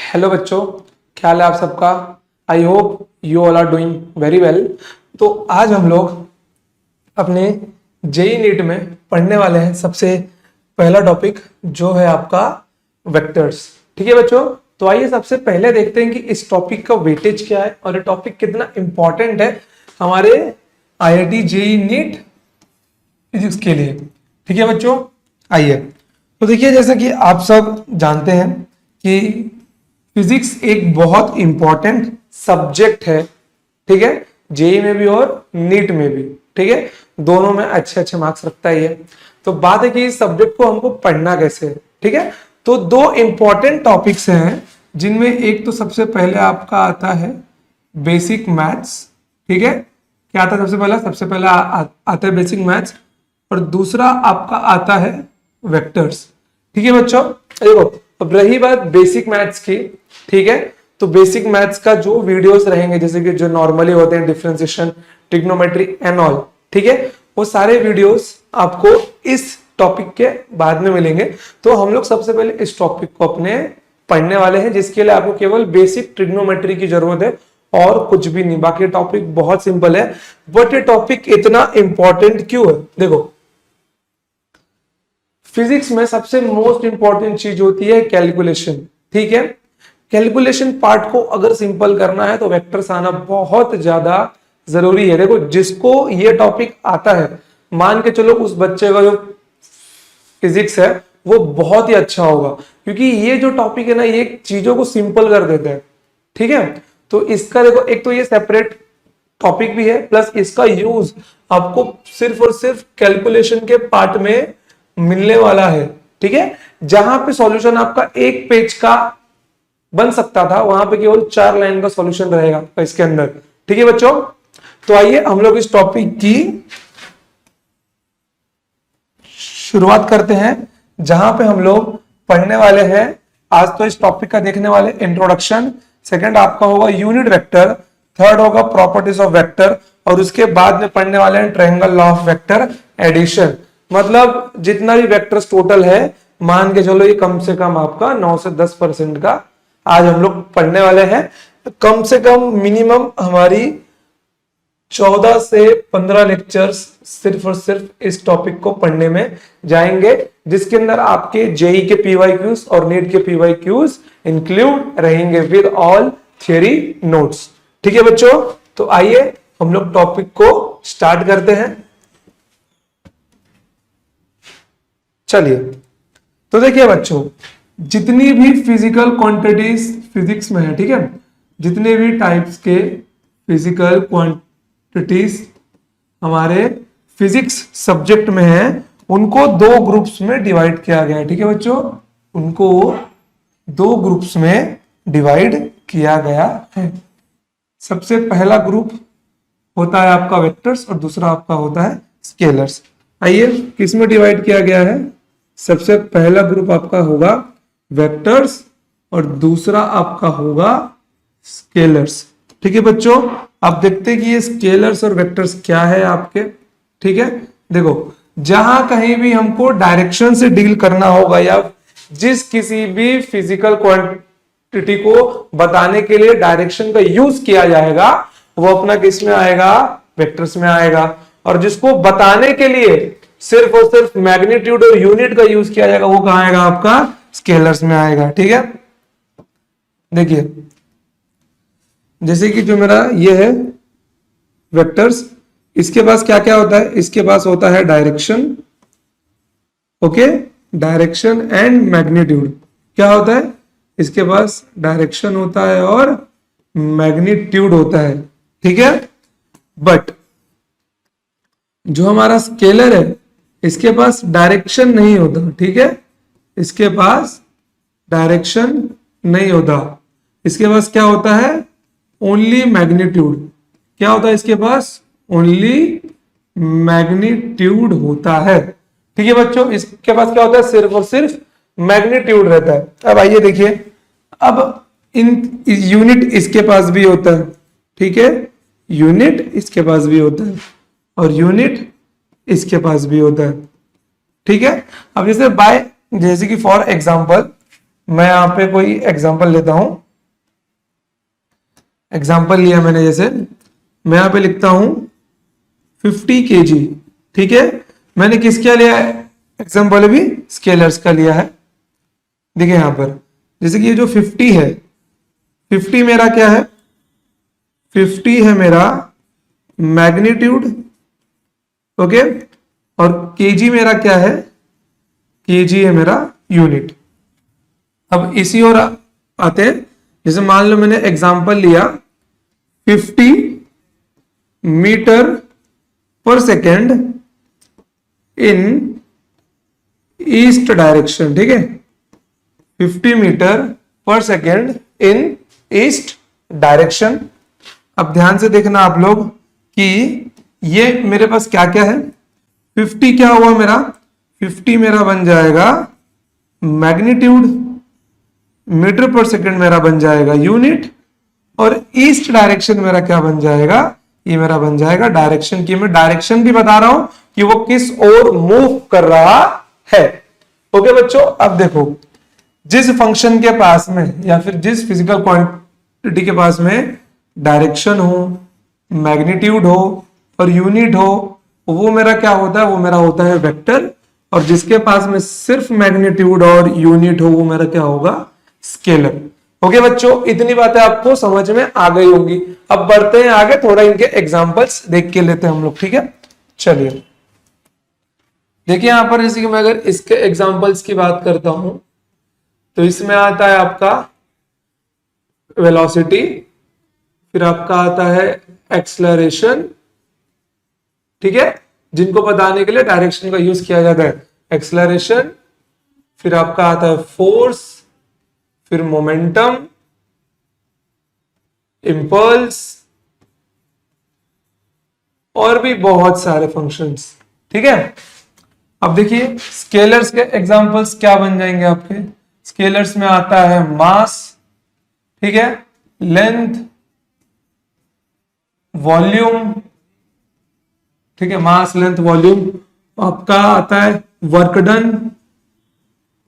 Hello बच्चों, क्या हाल है आप सबका। I hope you all are doing very well. तो आज हम लोग अपने जेई नीट में पढ़ने वाले हैं सबसे पहला टॉपिक जो है आपका वेक्टर्स। ठीक है बच्चों, तो आइए सबसे पहले देखते हैं कि इस टॉपिक का वेटेज क्या है और ये टॉपिक कितना इंपॉर्टेंट है हमारे आईआईटी जेई नीट फिजिक्स के लिए। ठीक है बच्चों, आइए तो देखिए, जैसा कि आप सब जानते हैं कि फिजिक्स एक बहुत इंपॉर्टेंट सब्जेक्ट है। ठीक है, जेई में भी और नीट में भी। ठीक है, दोनों में अच्छे अच्छे मार्क्स रखता है ये। तो बात है कि इस सब्जेक्ट को हमको पढ़ना कैसे है। ठीक है, तो दो इंपॉर्टेंट टॉपिक्स हैं जिनमें एक तो सबसे पहले आपका आता है बेसिक मैथ्स। ठीक है, क्या आता है सबसे पहला आता है बेसिक मैथ्स और दूसरा आपका आता है वेक्टर्स। ठीक है बच्चों, देखो अब रही बात बेसिक मैथ्स की। ठीक है, तो बेसिक मैथ्स का जो वीडियोस रहेंगे जैसे कि जो नॉर्मली होते हैं डिफरेंशिएशन, ट्रिग्नोमेट्री एंड ऑल, ठीक है, वो सारे वीडियोस आपको इस टॉपिक के बाद में मिलेंगे। तो हम लोग सबसे पहले इस टॉपिक को अपने पढ़ने वाले हैं, जिसके लिए आपको केवल बेसिक ट्रिग्नोमेट्री की जरूरत है और कुछ भी नहीं। बाकी टॉपिक बहुत सिंपल है, बट ये टॉपिक इतना इंपॉर्टेंट क्यों है? देखो, फिजिक्स में सबसे मोस्ट इंपॉर्टेंट चीज होती है कैलकुलेशन। ठीक है, कैलकुलेशन पार्ट को अगर सिंपल करना है तो वेक्टर्स आना बहुत ज्यादा जरूरी है। देखो, जिसको ये टॉपिक आता है, मान के चलो उस बच्चे का जो फिजिक्स है वो बहुत ही अच्छा होगा, क्योंकि ये जो टॉपिक है ना, ये चीजों को सिंपल कर देता है। ठीक है, तो इसका देखो, एक तो ये सेपरेट टॉपिक भी है, प्लस इसका यूज आपको सिर्फ और सिर्फ कैलकुलेशन के पार्ट में मिलने वाला है। ठीक है, जहां पे सॉल्यूशन आपका एक पेज का बन सकता था, वहां पे केवल 4 लाइन का सॉल्यूशन रहेगा इसके अंदर। ठीक है बच्चों, तो आइए हम लोग इस टॉपिक की शुरुआत करते हैं, जहां पे हम लोग पढ़ने वाले हैं आज। तो इस टॉपिक का देखने वाले इंट्रोडक्शन, सेकंड आपका होगा यूनिट वेक्टर, थर्ड होगा प्रॉपर्टीज ऑफ वेक्टर, और उसके बाद में पढ़ने वाले हैं triangle law of vector addition. मतलब जितना भी वेक्टर्स टोटल है, मान के चलो ये कम से कम आपका 9 से 10% का आज हम लोग पढ़ने वाले हैं। कम से कम मिनिमम हमारी 14 से 15 लेक्चर्स सिर्फ और सिर्फ इस टॉपिक को पढ़ने में जाएंगे, जिसके अंदर आपके जेई के पीवाईक्यूज और नीट के पीवाईक्यूज इंक्लूड रहेंगे विद ऑल थियरी नोट्स। ठीक है बच्चों, तो आइए हम लोग टॉपिक को स्टार्ट करते हैं। चलिए, तो देखिए बच्चों, जितनी भी फिजिकल क्वांटिटीज फिजिक्स में है, ठीक है, जितने भी टाइप्स के फिजिकल क्वांटिटीज हमारे फिजिक्स सब्जेक्ट में है, उनको 2 ग्रुप्स में डिवाइड किया गया है। ठीक है बच्चों, उनको 2 ग्रुप्स में डिवाइड किया गया है। सबसे पहला ग्रुप होता है आपका वेक्टर्स और दूसरा आपका होता है स्केलर्स। आइए, किस में डिवाइड किया गया है? सबसे पहला ग्रुप आपका होगा वेक्टर्स और दूसरा आपका होगा स्केलर्स। ठीक है बच्चों, आप देखते हैं कि ये स्केलर्स और वेक्टर्स क्या है आपके। ठीक है, देखो, जहां कहीं भी हमको डायरेक्शन से डील करना होगा या जिस किसी भी फिजिकल क्वांटिटी को बताने के लिए डायरेक्शन का यूज किया जाएगा, वो अपना किस में आएगा? वेक्टर्स में आएगा। और जिसको बताने के लिए सिर्फ और सिर्फ मैग्नीट्यूड और यूनिट का यूज किया जाएगा, वो कहां आएगा? आपका स्केलर्स में आएगा। ठीक है, देखिए, जैसे कि जो मेरा ये है वेक्टर्स, इसके पास क्या क्या होता है? इसके पास होता है direction, okay, direction and magnitude. क्या होता है? इसके पास डायरेक्शन होता है और मैग्नीट्यूड होता है। ठीक है, बट जो हमारा स्केलर है, इसके पास डायरेक्शन नहीं होता। ठीक है, इसके पास डायरेक्शन नहीं होता। इसके पास क्या होता है? Only magnitude. क्या होता है इसके पास? ओनली मैग्नीट्यूड होता है। ठीक है बच्चों, इसके पास क्या होता है? सिर्फ और सिर्फ मैग्नीट्यूड रहता है। अब आइए देखिए, अब इन यूनिट इसके पास भी होता है। ठीक है, यूनिट इसके पास भी होता है और यूनिट इसके पास भी होता है। ठीक है, अब जैसे कि फॉर एग्जांपल मैं यहाँ पे कोई एग्जांपल लेता हूं। एग्जांपल लिया मैंने, जैसे मैं यहाँ पे लिखता हूं 50 kg, ठीक है। मैंने किसका लिया है एग्जांपल? भी स्केलर्स का लिया है। देखिए यहां पर जैसे कि ये जो 50 है, 50 मेरा क्या है? 50 है मेरा मैग्नीट्यूड, ओके। और केजी मेरा क्या है? केजी है मेरा यूनिट। अब इसी और आते हैं, जैसे मान लो मैंने एग्जांपल लिया 50 मीटर पर सेकेंड इन ईस्ट डायरेक्शन, ठीक है। 50 मीटर पर सेकेंड इन ईस्ट डायरेक्शन। अब ध्यान से देखना आप लोग कि ये मेरे पास क्या क्या है। 50 क्या हुआ मेरा? 50 मेरा बन जाएगा मैग्नीट्यूड, मीटर पर सेकेंड मेरा बन जाएगा यूनिट, और ईस्ट डायरेक्शन मेरा क्या बन जाएगा? ये मेरा बन जाएगा डायरेक्शन की। मैं डायरेक्शन भी बता रहा हूं कि वो किस ओर मूव कर रहा है। ओके बच्चों, अब देखो जिस फंक्शन के पास में या फिर जिस फिजिकल क्वांटिटी के पास में डायरेक्शन हो, मैग्नीट्यूड हो और यूनिट हो, वो मेरा क्या होता है? वो मेरा होता है वेक्टर। और जिसके पास में सिर्फ मैग्नीट्यूड और यूनिट हो, वो मेरा क्या होगा? स्केलर। ओके बच्चों, इतनी बातें आपको समझ में आ गई होंगी। अब बढ़ते हैं आगे, थोड़ा इनके एग्जांपल्स देख के लेते हैं हम लोग, ठीक है। चलिए देखिए यहां पर, जैसे कि मैं अगर इसके एग्जांपल्स की बात करता हूं तो इसमें आता है आपका वेलोसिटी, फिर आपका आता है एक्सलरेशन, ठीक है, जिनको बताने के लिए डायरेक्शन का यूज किया जाता है। एक्सलरेशन, फिर आपका आता है फोर्स, फिर मोमेंटम, इंपल्स और भी बहुत सारे फंक्शंस, ठीक है। अब देखिए स्केलर्स के एग्जांपल्स क्या बन जाएंगे आपके। स्केलर्स में आता है मास, ठीक है, लेंथ, वॉल्यूम, ठीक है, मास लेंथ वॉल्यूम। आपका आता है वर्क डन,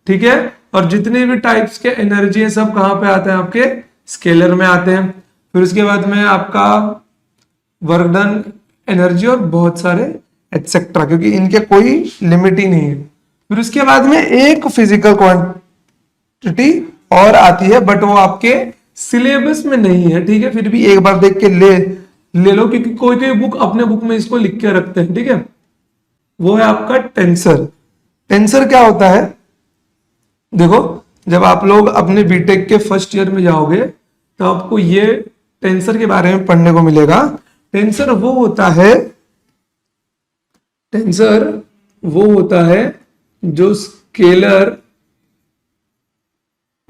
ठीक है। और जितने भी टाइप्स के एनर्जी है सब कहां पे आते हैं? आपके स्केलर में आते हैं। फिर उसके बाद में आपका वर्क डन, एनर्जी और बहुत सारे एटसेट्रा, क्योंकि इनके कोई लिमिट ही नहीं है। फिर उसके बाद में एक फिजिकल क्वांटिटी और आती है, बट वो आपके सिलेबस में नहीं है, ठीक है। फिर भी एक बार देख के ले लो, क्योंकि कोई कोई बुक अपने बुक में इसको लिख के रखते हैं, ठीक है। वो है आपका टेंसर। टेंसर क्या होता है? देखो जब आप लोग अपने बीटेक के फर्स्ट ईयर में जाओगे तो आपको ये टेंसर के बारे में पढ़ने को मिलेगा। टेंसर वो होता है, टेंसर वो होता है जो scalar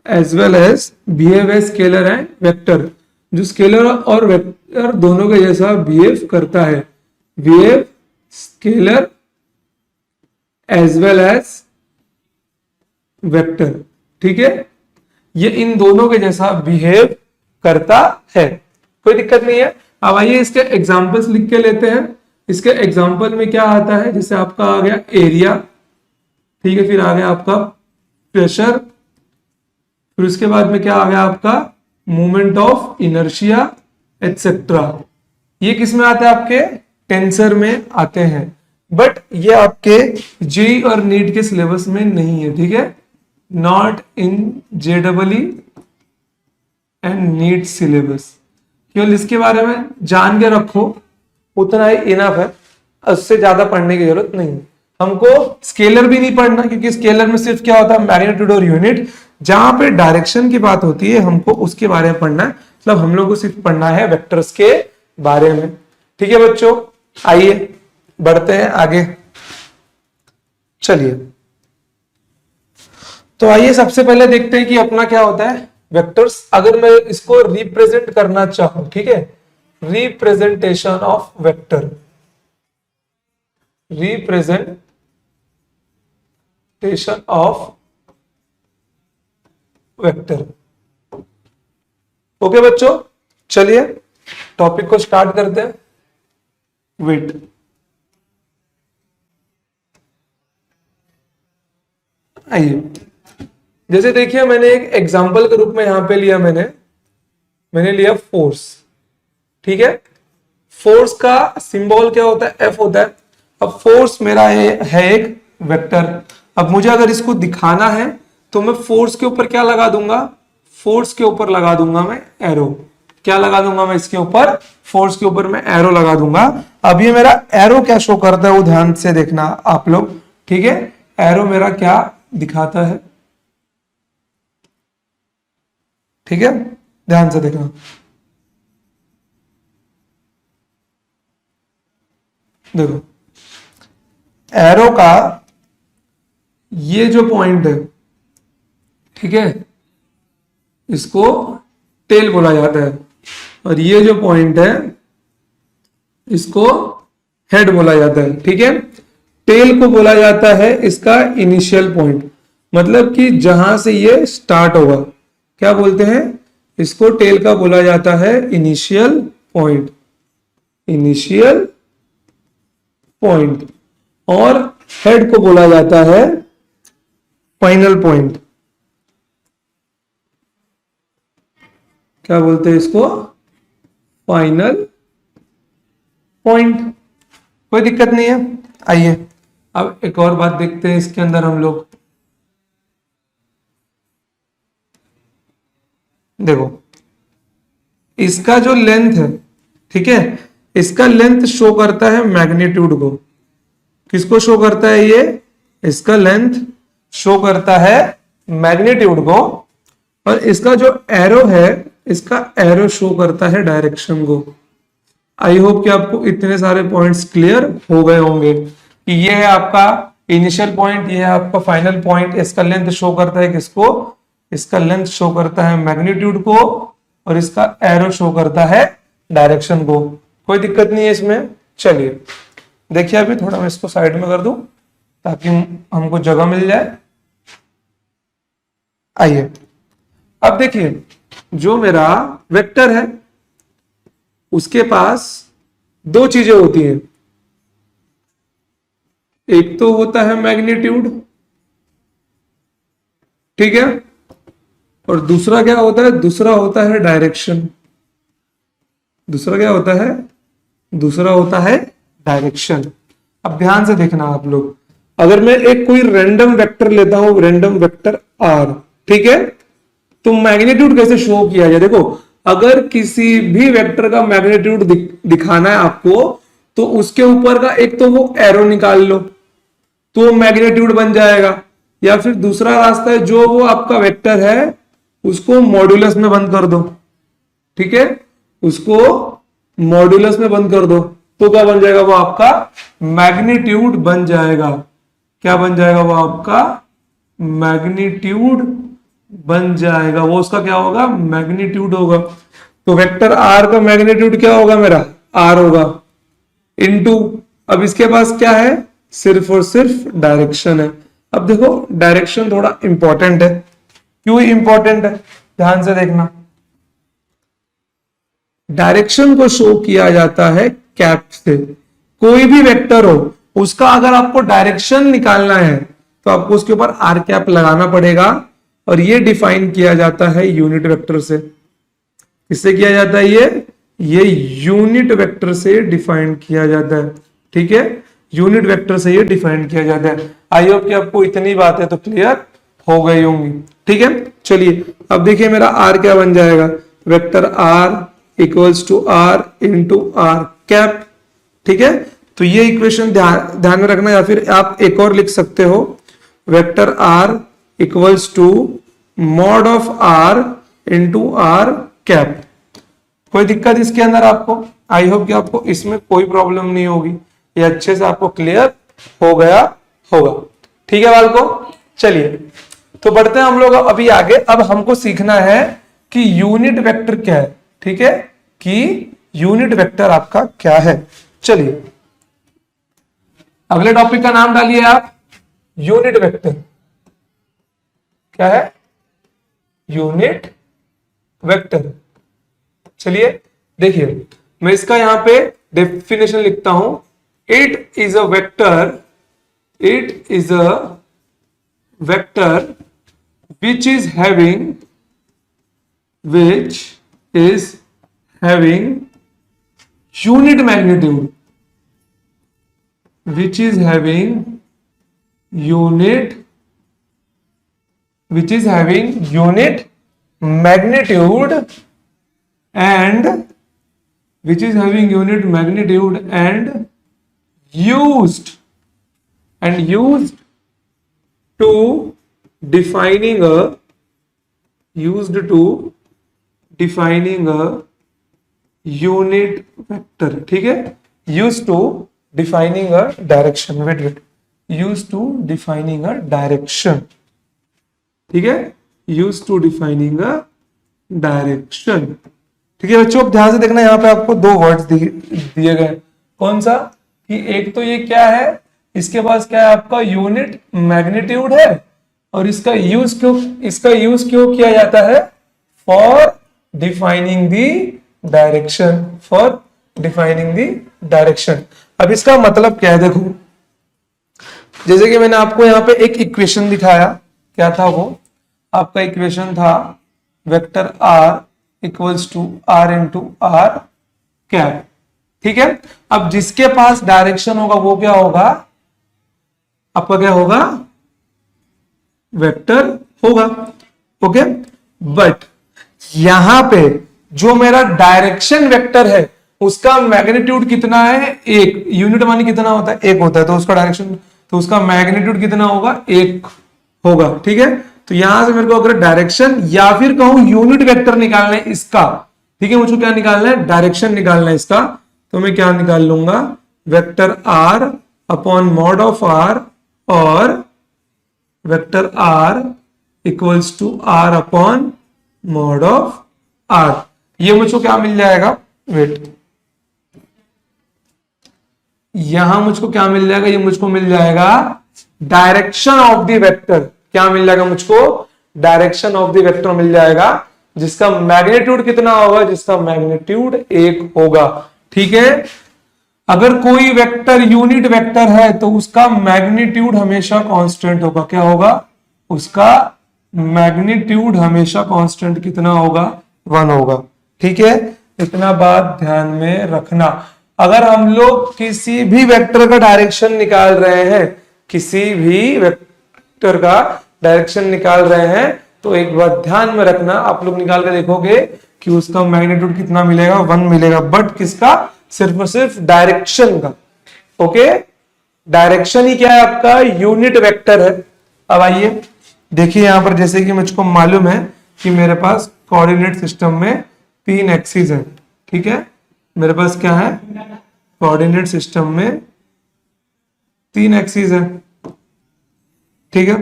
as well as behave as scalar and vector, जो स्केलर और वेक्टर दोनों का जैसा बिहेव करता है। Behave scalar as well as vector, ठीक है, ये इन दोनों के जैसा बिहेव करता है, कोई दिक्कत नहीं है। अब आइए इसके एग्जांपल्स लिख के लेते हैं। इसके एग्जांपल में क्या आता है? जैसे आपका आ गया एरिया, ठीक है, फिर आ गया आपका प्रेशर, फिर उसके बाद में क्या आ गया आपका मोमेंट ऑफ इनर्शिया एटसेट्रा। ये किस में आते हैं? आपके टेंसर में आते हैं, बट ये आपके जेई और नीट के सिलेबस में नहीं है, ठीक है। Not in JEE and NEET syllabus. केवल इसके बारे में जान के रखो, उतना ही इनफ है, उससे ज्यादा पढ़ने की जरूरत नहीं है। हमको स्केलर भी नहीं पढ़ना, क्योंकि स्केलर में सिर्फ क्या होता है? मैग्नीट्यूड और यूनिट। जहां पे डायरेक्शन की बात होती है हमको उसके बारे में पढ़ना है, मतलब हम लोग को सिर्फ पढ़ना है वेक्टर्स के बारे में, ठीक है बच्चों। आइए बढ़ते हैं आगे, चलिए। तो आइए सबसे पहले देखते हैं कि अपना क्या होता है वेक्टर्स। अगर मैं इसको रिप्रेजेंट करना चाहूं, ठीक है, representation of vector, representation of vector. Okay बच्चों, चलिए टॉपिक को स्टार्ट करते हैं। वेट, आइए जैसे देखिए मैंने एक एग्जाम्पल के रूप में यहां पे लिया, मैंने लिया फोर्स, ठीक है। फोर्स का सिंबल क्या होता है, एफ होता है। अब फोर्स मेरा है एक वेक्टर। अब मुझे अगर इसको दिखाना है तो मैं फोर्स के ऊपर क्या लगा दूंगा, फोर्स के ऊपर लगा दूंगा मैं एरो। क्या लगा दूंगा मैं इसके ऊपर, फोर्स के ऊपर मैं एरो लगा दूंगा। अब ये मेरा एरो क्या शो करता है वो ध्यान से देखना आप लोग, ठीक है। एरो मेरा क्या दिखाता है, ठीक है, ध्यान से देखना। देखो एरो का ये जो पॉइंट है, ठीक है, इसको टेल बोला जाता है, और ये जो पॉइंट है इसको हेड बोला जाता है, ठीक है। टेल को बोला जाता है इसका इनिशियल पॉइंट, मतलब कि जहां से ये स्टार्ट होगा, क्या बोलते हैं इसको, टेल का बोला जाता है इनिशियल पॉइंट, इनिशियल पॉइंट। और हेड को बोला जाता है फाइनल पॉइंट। क्या बोलते हैं इसको, फाइनल पॉइंट। कोई दिक्कत नहीं है। आइए अब एक और बात देखते हैं इसके अंदर हम लोग। देखो इसका जो लेंथ है, ठीक है, इसका लेंथ शो करता है मैग्नीट्यूड को। किसको शो करता है ये, इसका लेंथ शो करता है मैग्नीट्यूड को। और इसका जो एरो है, इसका एरो शो करता है डायरेक्शन को। आई होप कि आपको इतने सारे पॉइंट्स क्लियर हो गए होंगे कि ये है आपका इनिशियल पॉइंट, ये है आपका फाइनल पॉइंट। इसका लेंथ शो करता है किसको, इसका लेंथ शो करता है मैग्नीट्यूड को, और इसका एरो शो करता है डायरेक्शन को। कोई दिक्कत नहीं है इसमें। चलिए देखिए, अभी थोड़ा मैं इसको साइड में कर दूं ताकि हमको जगह मिल जाए। आइए अब देखिए, जो मेरा वेक्टर है उसके पास दो चीजें होती हैं। एक तो होता है मैग्नीट्यूड, ठीक है, और दूसरा क्या होता है, दूसरा होता है डायरेक्शन। दूसरा क्या होता है, दूसरा होता है डायरेक्शन। अब ध्यान से देखना आप लोग, अगर मैं एक कोई रैंडम वेक्टर लेता हूं, रैंडम वेक्टर आर, ठीक है, तो मैग्नीट्यूड कैसे शो किया जाए। देखो अगर किसी भी वेक्टर का मैग्नीट्यूड दिखाना है आपको, तो उसके ऊपर का एक तो वो एरो निकाल लो तो मैग्नीट्यूड बन जाएगा, या फिर दूसरा रास्ता है, जो वो आपका वेक्टर है उसको मॉड्यूलस में बंद कर दो, ठीक है, उसको मॉड्यूलस में बंद कर दो, तो क्या बन जाएगा, वो आपका मैग्नीट्यूड बन जाएगा। क्या बन जाएगा, वो आपका मैग्नीट्यूड बन जाएगा। वो उसका क्या होगा, मैग्नीट्यूड होगा। तो वेक्टर आर का मैग्नीट्यूड क्या होगा, मेरा आर होगा, इनटू, अब इसके पास क्या है, सिर्फ और सिर्फ डायरेक्शन है। अब देखो डायरेक्शन थोड़ा इंपॉर्टेंट है। क्यों इंपॉर्टेंट है, ध्यान से देखना। डायरेक्शन को शो किया जाता है कैप से। कोई भी वेक्टर हो उसका अगर आपको डायरेक्शन निकालना है तो आपको उसके ऊपर आर कैप लगाना पड़ेगा, और ये डिफाइन किया जाता है यूनिट वेक्टर से। किससे किया जाता है ये यूनिट वेक्टर से डिफाइन किया जाता है, ठीक है, यूनिट वेक्टर से ये डिफाइन किया जाता है। आई होप कि आपको इतनी बातें तो क्लियर हो गई होंगी, ठीक है। चलिए अब देखिए मेरा आर क्या बन जाएगा, vector r equals to r into r cap, ठीक है। तो ये इक्वेशन ध्यान में रखना, या फिर आप एक और लिख सकते हो, vector r equals to mod of r into r cap. कोई दिक्कत इसके अंदर आपको, आई होप कि आपको इसमें कोई प्रॉब्लम नहीं होगी, ये अच्छे से आपको क्लियर हो गया होगा, ठीक है बालको। चलिए तो बढ़ते हैं हम लोग अभी आगे। अब हमको सीखना है कि यूनिट वेक्टर क्या है, ठीक है, कि यूनिट वेक्टर आपका क्या है। चलिए अगले टॉपिक का नाम डालिए आप, यूनिट वेक्टर। क्या है, यूनिट वेक्टर। चलिए देखिए, मैं इसका यहां पे डेफिनेशन लिखता हूं। It is a vector, it is a vector which is having unit magnitude, which is having unit magnitude and used to defining a unit vector. ठीक है, used to defining a direction. wait used to defining a direction. ठीक है, used to defining a direction. ठीक है बच्चों, ध्यान से देखना, यहाँ पे आपको दो वर्ड्स दिए गए। कौन सा? कि एक तो ये क्या है, इसके पास क्या है आपका यूनिट मैग्नीट्यूड है, और इसका यूज क्यों किया जाता है? For defining the direction. अब इसका मतलब क्या है, देखो, जैसे कि मैंने आपको यहाँ पे एक इक्वेशन दिखाया, क्या था वो? आपका इक्वेशन था vector r equals to r into r cap. ठीक है, अब जिसके पास डायरेक्शन होगा वो क्या होगा? आपका क्या होगा? वेक्टर होगा। ओके, बट यहां पे जो मेरा डायरेक्शन वेक्टर है उसका मैग्नीट्यूड कितना है? एक। यूनिट मानी कितना होता है? एक होता है, तो उसका डायरेक्शन, तो उसका मैग्नीट्यूड कितना होगा? एक होगा। ठीक है, तो यहां से मेरे को अगर डायरेक्शन या फिर कहूं यूनिट वेक्टर निकालना है इसका, ठीक है, मुझको क्या निकालना है? डायरेक्शन निकालना है इसका, तो मैं क्या निकाल लूंगा? Vector r upon mod of r, और vector r equals to r upon mod of r। ये मुझको क्या मिल जाएगा? वेट, यहां मुझको क्या मिल जाएगा? ये मुझको मिल जाएगा डायरेक्शन ऑफ द वेक्टर। क्या मिल जाएगा मुझको? डायरेक्शन ऑफ द वेक्टर मिल जाएगा, जिसका मैग्नीट्यूड कितना होगा? जिसका मैग्नीट्यूड 1 होगा। ठीक है, अगर कोई वेक्टर यूनिट वेक्टर है तो उसका मैग्नीट्यूड हमेशा कांस्टेंट होगा। क्या होगा? उसका मैग्नीट्यूड हमेशा कांस्टेंट कितना होगा? 1 होगा। ठीक है, इतना बात ध्यान में रखना। अगर हम लोग किसी भी वेक्टर का डायरेक्शन निकाल रहे हैं, किसी भी वेक्टर का डायरेक्शन निकाल रहे हैं, तो एक बात ध्यान में रखना, आप लोग निकाल के देखोगे कि उसका मैग्नीट्यूड कितना मिलेगा? 1 मिलेगा। बट किसका? सिर्फ और सिर्फ डायरेक्शन का। ओके, डायरेक्शन ही क्या है आपका? यूनिट वेक्टर है। अब आइए देखिए, यहां पर जैसे कि मुझको मालूम है कि मेरे पास कोऑर्डिनेट सिस्टम में 3 एक्सिस है। ठीक है, मेरे पास क्या है? कोऑर्डिनेट सिस्टम में 3 एक्सिस है। ठीक है,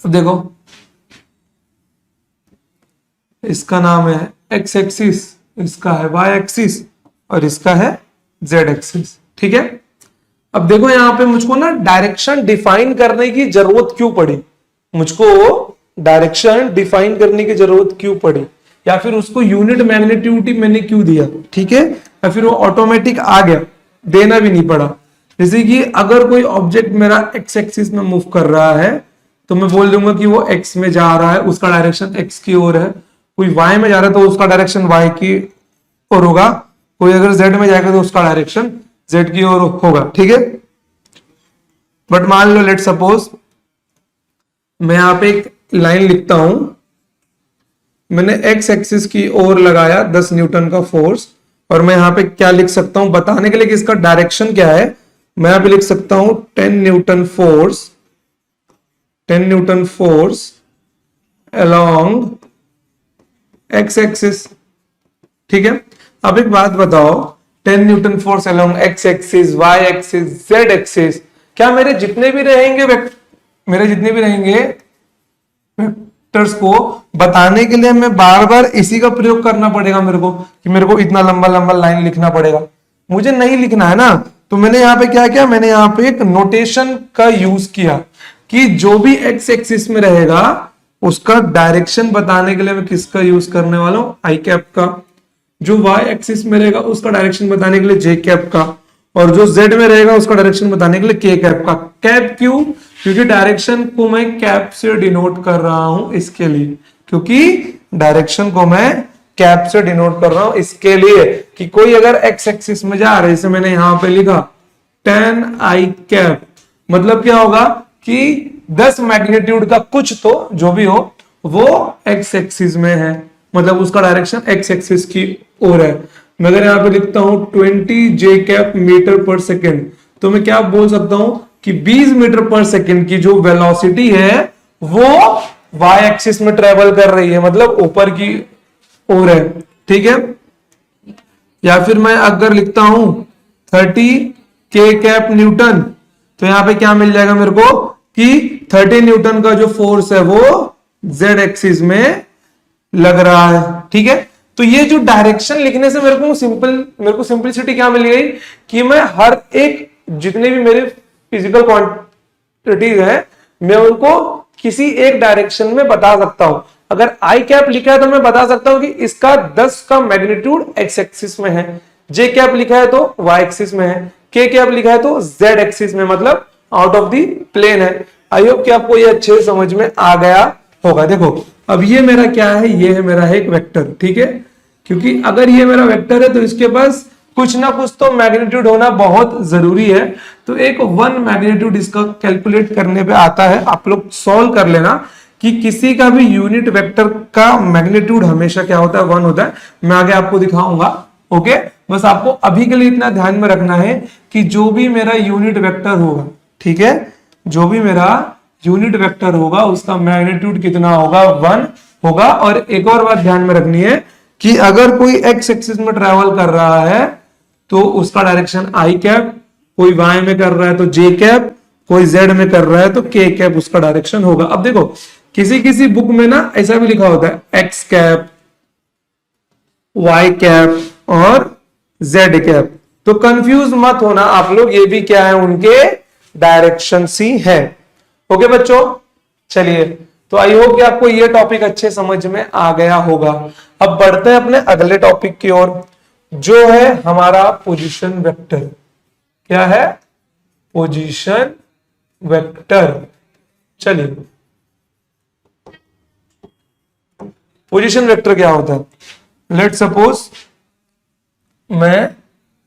अब देखो, इसका नाम है एक्स एक्सिस, इसका है वाई एक्सिस, और इसका है जेड एक्सिस। ठीक है, अब देखो यहां पे मुझको ना डायरेक्शन डिफाइन करने की जरूरत क्यों पड़ी? मुझको डायरेक्शन डिफाइन करने की जरूरत क्यों पड़ी, या फिर उसको यूनिट मैग्नीट्यूड मैंने क्यों दिया? ठीक है, या फिर वो ऑटोमेटिक आ गया, देना भी नहीं पड़ा। जैसे कि अगर कोई ऑब्जेक्ट मेरा एक्स एक्सिस में मूव कर रहा है, तो मैं बोल दूंगा कि वो एक्स में जा रहा है, उसका डायरेक्शन एक्स की ओर है। कोई वाई में जा रहा है तो उसका डायरेक्शन वाई की ओर होगा। कोई अगर जेड में जाएगा तो उसका डायरेक्शन जेड की ओर होगा। ठीक है, बट मान लो, लेट सपोज मैं यहां पे एक लाइन लिखता हूं, मैंने एक्स एक्सिस की ओर लगाया 10 न्यूटन का फोर्स, और मैं यहां पे क्या लिख सकता हूं बताने के लिए कि इसका डायरेक्शन क्या है? मैं यहां पे लिख सकता हूं 10 newton force along x axis. ठीक है, अब एक बात बताओ, 10 newton force along x axis, y axis, z axis, क्या मेरे जितने भी रहेंगे वेक्टर्स को बताने के लिए मैं बार बार इसी का प्रयोग करना पड़ेगा मेरे को, कि मेरे को इतना लंबा लंबा लाइन लिखना पड़ेगा? मुझे नहीं लिखना है ना। तो मैंने यहाँ पे क्या किया? मैंने यहाँ पे एक नोटेशन का यूज किया कि जो भी एक्स एक्सिस में रहेगा उसका डायरेक्शन बताने के लिए मैं किसका यूज करने वाला हूं? आई कैप का। जो वाई एक्सिस में रहेगा उसका डायरेक्शन बताने के लिए जे कैप का, और जो z में रहेगा उसका डायरेक्शन बताने के लिए k कैप का। कैप क्यों? क्योंकि डायरेक्शन को मैं कैप से डिनोट कर रहा हूं इसके लिए, क्योंकि डायरेक्शन को मैं कैप से डिनोट कर रहा हूं इसके लिए कि कोई अगर एक्स एक्सिस में जा रहा है, जैसे मैंने यहां पे लिखा tan i कैप, मतलब क्या होगा कि 10 मैग्नीट्यूड का कुछ तो जो भी हो वो एक्स एक्सिस में है, मतलब उसका डायरेक्शन एक्स एक्सिस की ओर है। मैं अगर यहां पे लिखता हूं 20 जे कैप मीटर पर सेकेंड, तो मैं क्या बोल सकता हूं कि 20 मीटर पर सेकेंड की जो वेलोसिटी है वो वाई एक्सिस में ट्रेवल कर रही है, मतलब ऊपर की ओर है। ठीक है, या फिर मैं अगर लिखता हूं 30 के कैप न्यूटन, तो यहां पे क्या मिल जाएगा मेरे को कि 30 न्यूटन का जो फोर्स है वो जेड एक्सिस में लग रहा है। ठीक है, तो ये जो डायरेक्शन लिखने से मेरे को सिंपलिसिटी क्या मिल गई कि मैं हर एक जितने भी मेरे फिजिकल क्वांटिटीज है मैं उनको किसी एक डायरेक्शन में बता सकता हूं। अगर आई कैप लिखा है तो मैं बता सकता हूं कि इसका 10 का मैग्नीट्यूड एक्स एक्सिस में है, जे कैप लिखा है तो वाई एक्सिस में है, के कैप लिखा है तो जेड एक्सिस में, मतलब आउट ऑफ दी प्लेन है। आई होप कि आपको ये अच्छे से समझ में आ गया होगा। देखो अब ये मेरा क्या है, ये है मेरा एक वेक्टर। ठीक है, क्योंकि अगर ये मेरा वेक्टर है तो इसके पास कुछ ना कुछ तो मैग्नीट्यूड होना बहुत जरूरी है। तो एक 1 मैग्नीट्यूड इसका कैलकुलेट करने पे आता है, आप लोग सॉल्व कर लेना कि किसी का भी यूनिट वेक्टर का मैग्नीट्यूड हमेशा क्या होता है, 1 होता है। मैं आगे आपको दिखाऊंगा। ओके, बस आपको अभी के लिए इतना ध्यान में रखना है कि जो भी मेरा यूनिट वेक्टर होगा, ठीक है, जो भी मेरा यूनिट वेक्टर होगा उसका मैग्नीट्यूड कितना होगा, 1 होगा। और एक और बात ध्यान में रखनी है कि अगर कोई एक्स एक्सिस में ट्रेवल कर रहा है तो उसका डायरेक्शन आई कैप, कोई वाई में कर रहा है तो जे कैप, कोई जेड में कर रहा है तो के कैप उसका डायरेक्शन होगा। अब देखो किसी किसी बुक में ना ऐसा भी लिखा होता है एक्स कैप, वाई कैप और जेड कैप, तो कंफ्यूज मत होना आप लोग, ये भी क्या है, उनके डायरेक्शन ही है। ओके बच्चों, चलिए, तो आई होप कि आपको ये टॉपिक अच्छे समझ में आ गया होगा। अब बढ़ते हैं अपने अगले टॉपिक की ओर, जो है हमारा पोजीशन वेक्टर। क्या है? Position vector. चलिए, पोजीशन वेक्टर क्या होता है? लेट सपोज मैं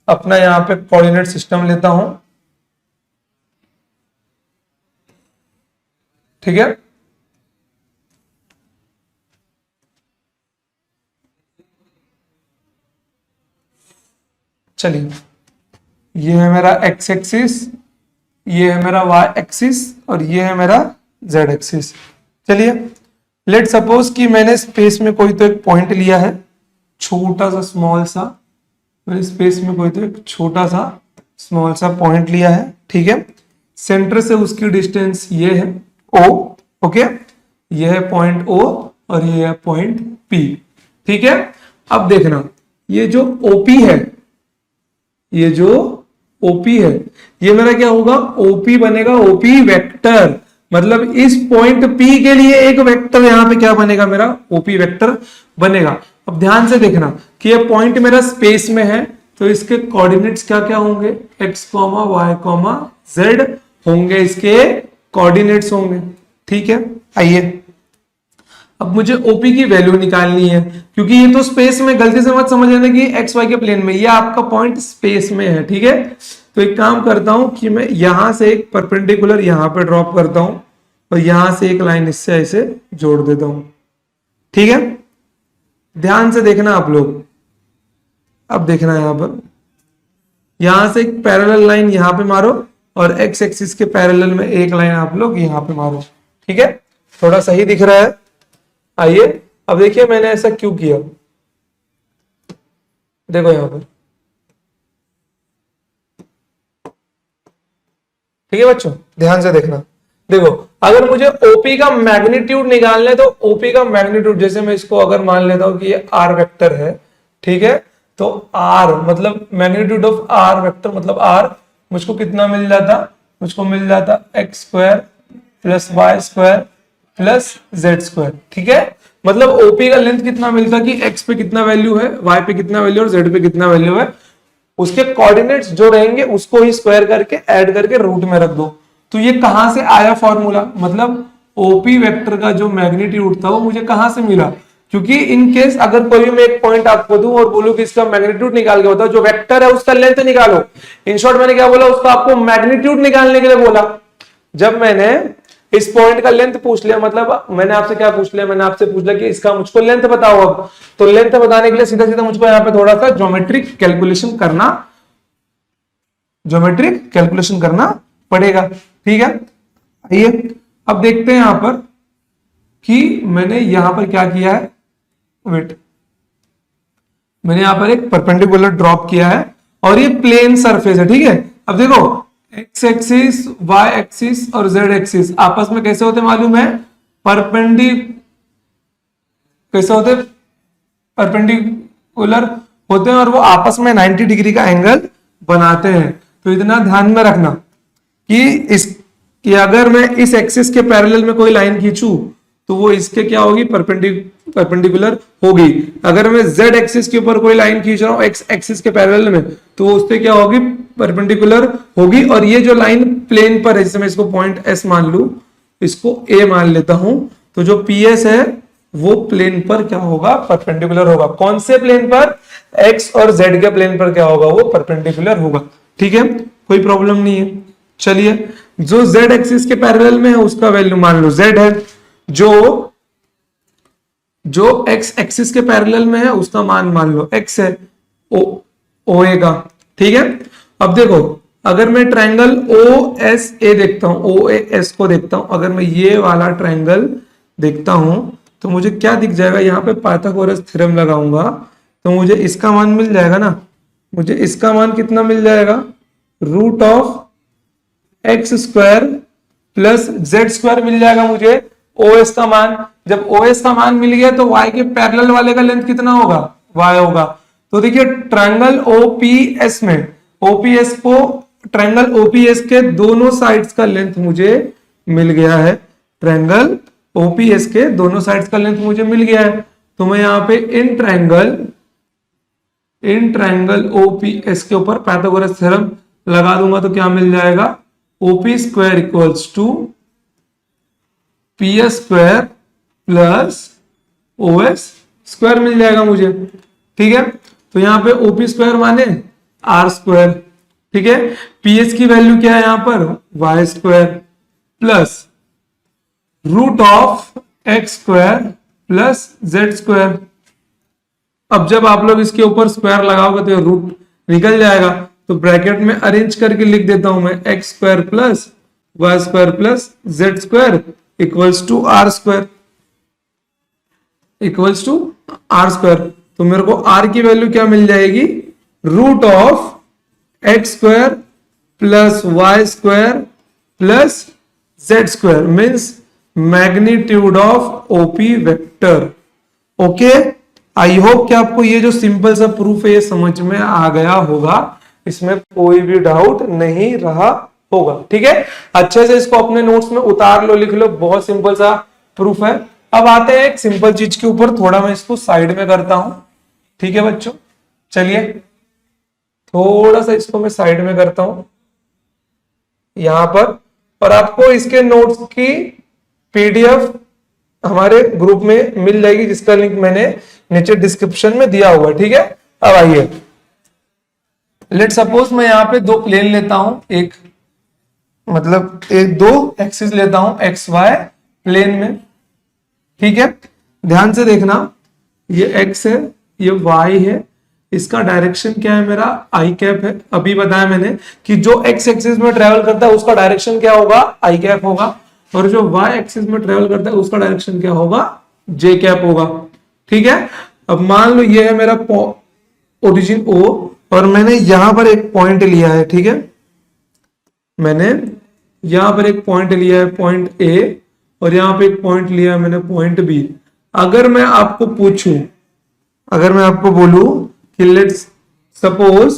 अपना यहां पे कोऑर्डिनेट सिस्टम लेता हूं, ठीक है, चलिए, ये है मेरा एक्स एक्सिस, ये है मेरा वाई एक्सिस और ये है मेरा जेड एक्सिस। चलिए, लेट सपोज कि मैंने स्पेस में कोई तो एक पॉइंट लिया है, छोटा सा स्मॉल सा, मैंने स्पेस में कोई तो एक छोटा सा स्मॉल सा पॉइंट लिया है, ठीक है, सेंटर से उसकी डिस्टेंस ये है ओ, ओके, ये है पॉइंट ओ और ये है पॉइंट पी, ठीक है। अब देखना, ये जो ओपी है, ये जो ओपी है, ये मेरा क्या होगा, ओपी बनेगा, ओपी वेक्टर, मतलब इस पॉइंट पी के लिए एक वेक्टर यहां पे क्या बनेगा, मेरा ओपी वेक्टर बनेगा। अब ध्यान से देखना कि ये पॉइंट मेरा स्पेस में है, तो इसके कोऑर्डिनेट्स क्या क्या होंगे, x comma y comma z होंगे, इसके कोऑर्डिनेट्स होंगे, ठीक है। आइए, अब मुझे ओपी की वैल्यू निकालनी है, क्योंकि ये तो स्पेस में, गलती से मत समझ लेना कि एक्स वाई के प्लेन में, ये आपका पॉइंट स्पेस में है, ठीक है। तो एक काम करता हूं कि मैं यहां से एक परपेंडिकुलर यहां पे ड्रॉप करता हूं और यहां से एक लाइन इससे ऐसे जोड़ देता हूं, ठीक है। ध्यान से देखना आप लोग, अब देखना यहां पर, यहां से एक पैरेलल लाइन यहां पे मारो और एक्स एक्सिस के पैरेलल में एक लाइन आप लोग यहां पे मारो, ठीक है। थोड़ा सही दिख रहा है? आइए, अब देखिए मैंने ऐसा क्यों किया, देखो यहां पर, ठीक है बच्चों, ध्यान से देखना। देखो, अगर मुझे ओपी का मैग्नीट्यूड निकालना है तो ओपी का मैग्नीट्यूड, जैसे मैं इसको अगर मान लेता हूं कि ये आर वेक्टर है, ठीक है, तो आर मतलब मैग्नीट्यूड ऑफ आर वेक्टर मतलब आर, मुझको कितना मिल जाता, मुझको मिल जाता x square plus Y square plus Z square, ठीक है। मतलब ओपी का लेंथ कितना मिलता कि एक्स पे कितना वैल्यू है, वाई पे कितना वैल्यू और जेड पे कितना वैल्यू है, उसके कोऑर्डिनेट्स जो रहेंगे उसको ही स्क्वायर करके ऐड करके रूट में रख दो। तो ये कहां से आया फॉर्मूला, मतलब ओपी वेक्टर का जो मैग्नीट्यूड था वो मुझे कहां से मिला, क्योंकि इन केस अगर कोई भी मैं एक पॉइंट आपको दूं और बोलूं कि इसका मैग्नीट्यूड निकाल के बताओ, जो वेक्टर है उसका लेंथ निकालो। इन शॉर्ट मैंने क्या बोला, उसका आपको मैग्नीट्यूड निकालने के लिए बोला। जब मैंने इस पॉइंट का लेंथ पूछ लिया, मतलब मैंने आपसे क्या पूछ लिया, मैंने आपसे पूछ लिया कि इसका मुझको लेंथ बताओ। अब तो लेंथ बताने के लिए सीधा सीधा मुझको यहाँ पे थोड़ा सा ज्योमेट्रिक कैलकुलेशन करना पड़ेगा। ठीक है, आइए अब देखते हैं यहां पर कि मैंने यहां पर क्या किया है। वेट, मैंने यहां पर एक परपेंडिकुलर ड्रॉप किया है और ये प्लेन सरफेस है। ठीक है, अब देखो एक्स एक्सिस, वाई एक्सिस और जेड एक्सिस आपस में कैसे होते मालूम है, परपेंडिकुलर होते हैं और वो आपस में 90 डिग्री का एंगल बनाते हैं। तो इतना ध्यान में रखना कि अगर मैं इस एक्सिस के पैरेलल में कोई लाइन खींचूं तो वो इसके क्या होगी, परपेंडिकुलर होगी। अगर मैं z एक्सिस के ऊपर कोई लाइन खींच रहा हूं x एक्सिस के पैरेलल में तो उससे क्या होगी, परपेंडिकुलर होगी। और ये जो लाइन प्लेन पर है, जैसे मैं इसको पॉइंट s मान लू, इसको a मान लेता हूं, तो जो PS है वो प्लेन पर क्या होगा, परपेंडिकुलर होगा। कौन से प्लेन पर, x और z के प्लेन पर क्या होगा, वो परपेंडिकुलर होगा। ठीक है, कोई प्रॉब्लम नहीं है। चलिए, जो z एक्सिस के पैरेलल में है उसका वैल्यू मान लो z है, जो x एक्सिस के पैरेलल में है उसका मान लो x है, OA का। ठीक है, अब देखो अगर मैं ट्रायंगल OSA देखता हूं, OAS को देखता हूं, अगर मैं ये वाला ट्रायंगल देखता हूं तो मुझे क्या दिख जाएगा, यहाँ पे पाइथागोरस थ्योरम लगाऊंगा तो मुझे इसका मान मिल जाएगा ना। मुझे इसका मान कितना मिल जाएगा, root of X square plus Z square मिल जाएगा मुझे OS का मान। जब OS का मान मिल गया तो y के पैरेलल वाले का लेंथ कितना होगा, y होगा। तो देखिए ट्रायंगल OPS में, OPS को ट्रायंगल OPS के दोनों साइड्स का लेंथ मुझे मिल गया है। ट्रायंगल OPS के दोनों साइड्स का लेंथ मुझे मिल गया है। तो मैं यहाँ पे इन ट्रायंगल OPS के ऊपर पाइथागोरस थ्योरम लगा दूंगा तो क्या मिल जाएगा, OP square equals to PS square plus OS square मिल जाएगा मुझे। ठीक है, तो यहां पे OP स्क्वायर माने R स्क्वायर। ठीक है, PS की वैल्यू क्या है यहां पर, Y square plus root of X square plus Z square. अब जब आप लोग इसके ऊपर स्क्वायर लगाओगे तो रूट निकल जाएगा, तो ब्रैकेट में अरेंज करके लिख देता हूं मैं x square plus y square plus z square equals to r square, तो मेरे को r की वैल्यू क्या मिल जाएगी, root of x square plus y square plus z square means magnitude of OP vector. Okay, I hope कि आपको ये जो सिंपल सा प्रूफ है ये समझ में आ गया होगा, इसमें कोई भी डाउट नहीं रहा होगा। ठीक है, अच्छे से इसको अपने नोट्स में उतार लो, लिख लो, बहुत सिंपल सा प्रूफ है। अब आते हैं एक सिंपल चीज के ऊपर, थोड़ा मैं इसको साइड में करता हूं। ठीक है बच्चों, चलिए थोड़ा सा इसको मैं साइड में करता हूं यहां पर, और आपको इसके नोट्स की PDF हमारे ग्रुप में मिल जाएगी, जिसका लिंक मैंने नीचे डिस्क्रिप्शन में दिया हुआ है। ठीक है, अब आइए, लेट सपोज मैं यहां पे दो प्लेन लेता हूं, एक मतलब एक दो एक्सिस लेता हूं XY प्लेन में। ठीक है, ध्यान से देखना, ये x है, ये y है, इसका डायरेक्शन क्या है, मेरा आई कैप है। अभी बताया मैंने कि जो x एक्सिस में ट्रेवल करता है उसका डायरेक्शन क्या होगा, आई कैप होगा, और जो y एक्सिस में ट्रेवल करता है उसका डायरेक्शन क्या होगा, जे कैप होगा। ठीक है, अब मान लो ये है मेरा ओरिजिन O और मैंने यहां पर एक पॉइंट लिया है। ठीक है, मैंने यहां पर एक पॉइंट लिया है, पॉइंट A, और यहां पे एक पॉइंट लिया है मैंने, पॉइंट B। अगर मैं आपको पूछूं, अगर मैं आपको बोलूं कि लेट्स सपोज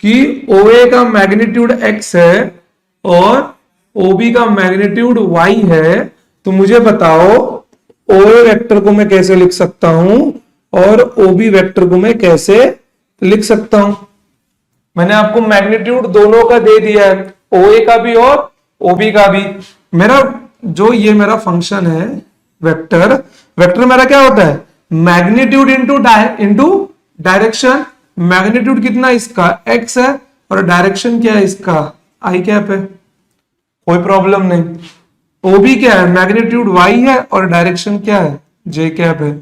कि OA का मैग्नीट्यूड x है और OB का मैग्नीट्यूड y है, तो मुझे बताओ OA वेक्टर को मैं कैसे लिख सकता हूं और OB वेक्टर को मैं कैसे लिख सकता हूं। मैंने आपको मैग्नीट्यूड दोनों का दे दिया है, OA का भी और OB का भी। मेरा जो ये मेरा फंक्शन है वेक्टर, वेक्टर मेरा क्या होता है, मैग्नीट्यूड इंटू डायरेक्शन। मैग्नीट्यूड कितना इसका x है और डायरेक्शन क्या है इसका आई कैप है, कोई प्रॉब्लम नहीं। OB क्या है, मैग्नीट्यूड y है और डायरेक्शन क्या है j कैप है।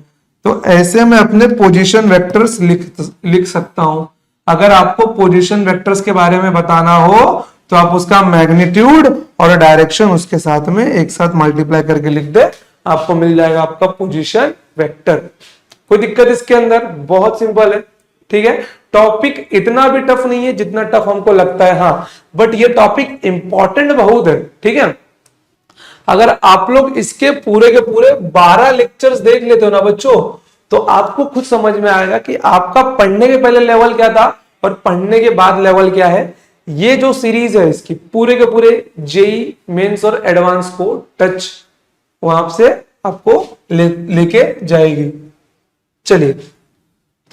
तो ऐसे मैं अपने पोजीशन वेक्टर्स लिख सकता हूं। अगर आपको पोजीशन वेक्टर्स के बारे में बताना हो तो आप उसका मैग्नीट्यूड और डायरेक्शन उसके साथ में एक साथ मल्टीप्लाई करके लिख दे, आपको मिल जाएगा आपका पोजीशन वेक्टर। कोई दिक्कत इसके अंदर, बहुत सिंपल है, ठीक है। टॉपिक इतना भी टफ नहीं है जितना टफ हमको लगता है, हाँ, बट ये टॉपिक इंपॉर्टेंट बहुत है, ठीक है। अगर आप लोग इसके पूरे के पूरे 12 लेक्चर्स देख लेते हो ना बच्चों, तो आपको खुद समझ में आएगा कि आपका पढ़ने के पहले लेवल क्या था और पढ़ने के बाद लेवल क्या है। ये जो सीरीज है इसकी पूरे के पूरे जेई मेंस और एडवांस को टच वहां से आपको लेके जाएगी। चलिए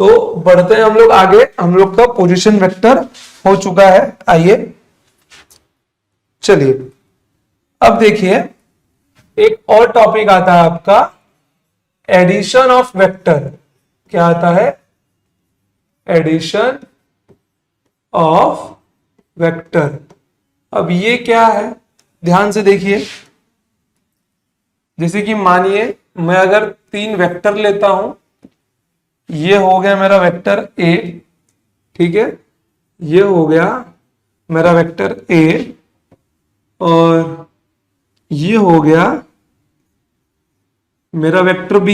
तो बढ़ते हैं हम लोग आगे। हम लोग का पोजीशन वेक्टर हो चुका है, आइए चलिए अब देखिए एक और टॉपिक आता है आपका एडिशन ऑफ वेक्टर। क्या आता है, एडिशन ऑफ वेक्टर। अब ये क्या है, ध्यान से देखिए। जैसे कि मानिए मैं अगर 3 वेक्टर लेता हूं, ये हो गया मेरा वेक्टर A, ठीक है, ये हो गया मेरा वेक्टर A और ये हो गया मेरा वेक्टर B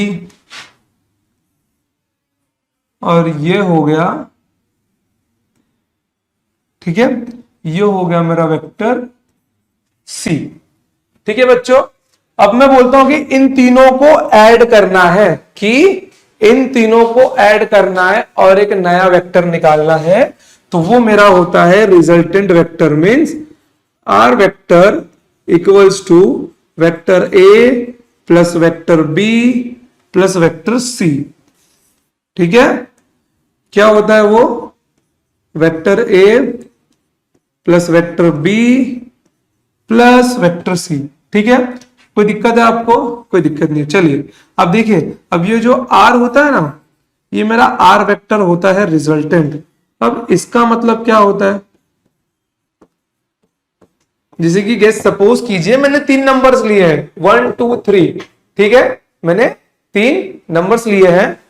और ये हो गया, ठीक है, ये हो गया मेरा वेक्टर C, ठीक है बच्चों। अब मैं बोलता हूं कि इन तीनों को ऐड करना है, कि इन तीनों को ऐड करना है और एक नया वेक्टर निकालना है, तो वो मेरा होता है resultant vector. Means r vector equals to vector A plus vector B plus vector C, ठीक है। क्या होता है वो, vector A plus vector B plus vector C, ठीक है। कोई दिक्कत है आपको, कोई दिक्कत नहीं। चलिए अब देखिए, अब ये जो R होता है ना, ये मेरा R वेक्टर होता है रिजल्टेंट। अब इसका मतलब क्या होता है, जैसे कि गेस सपोज कीजिए मैंने 3 नंबर्स लिए हैं 1 2 3, ठीक है, मैंने 3 नंबर्स लिए हैं,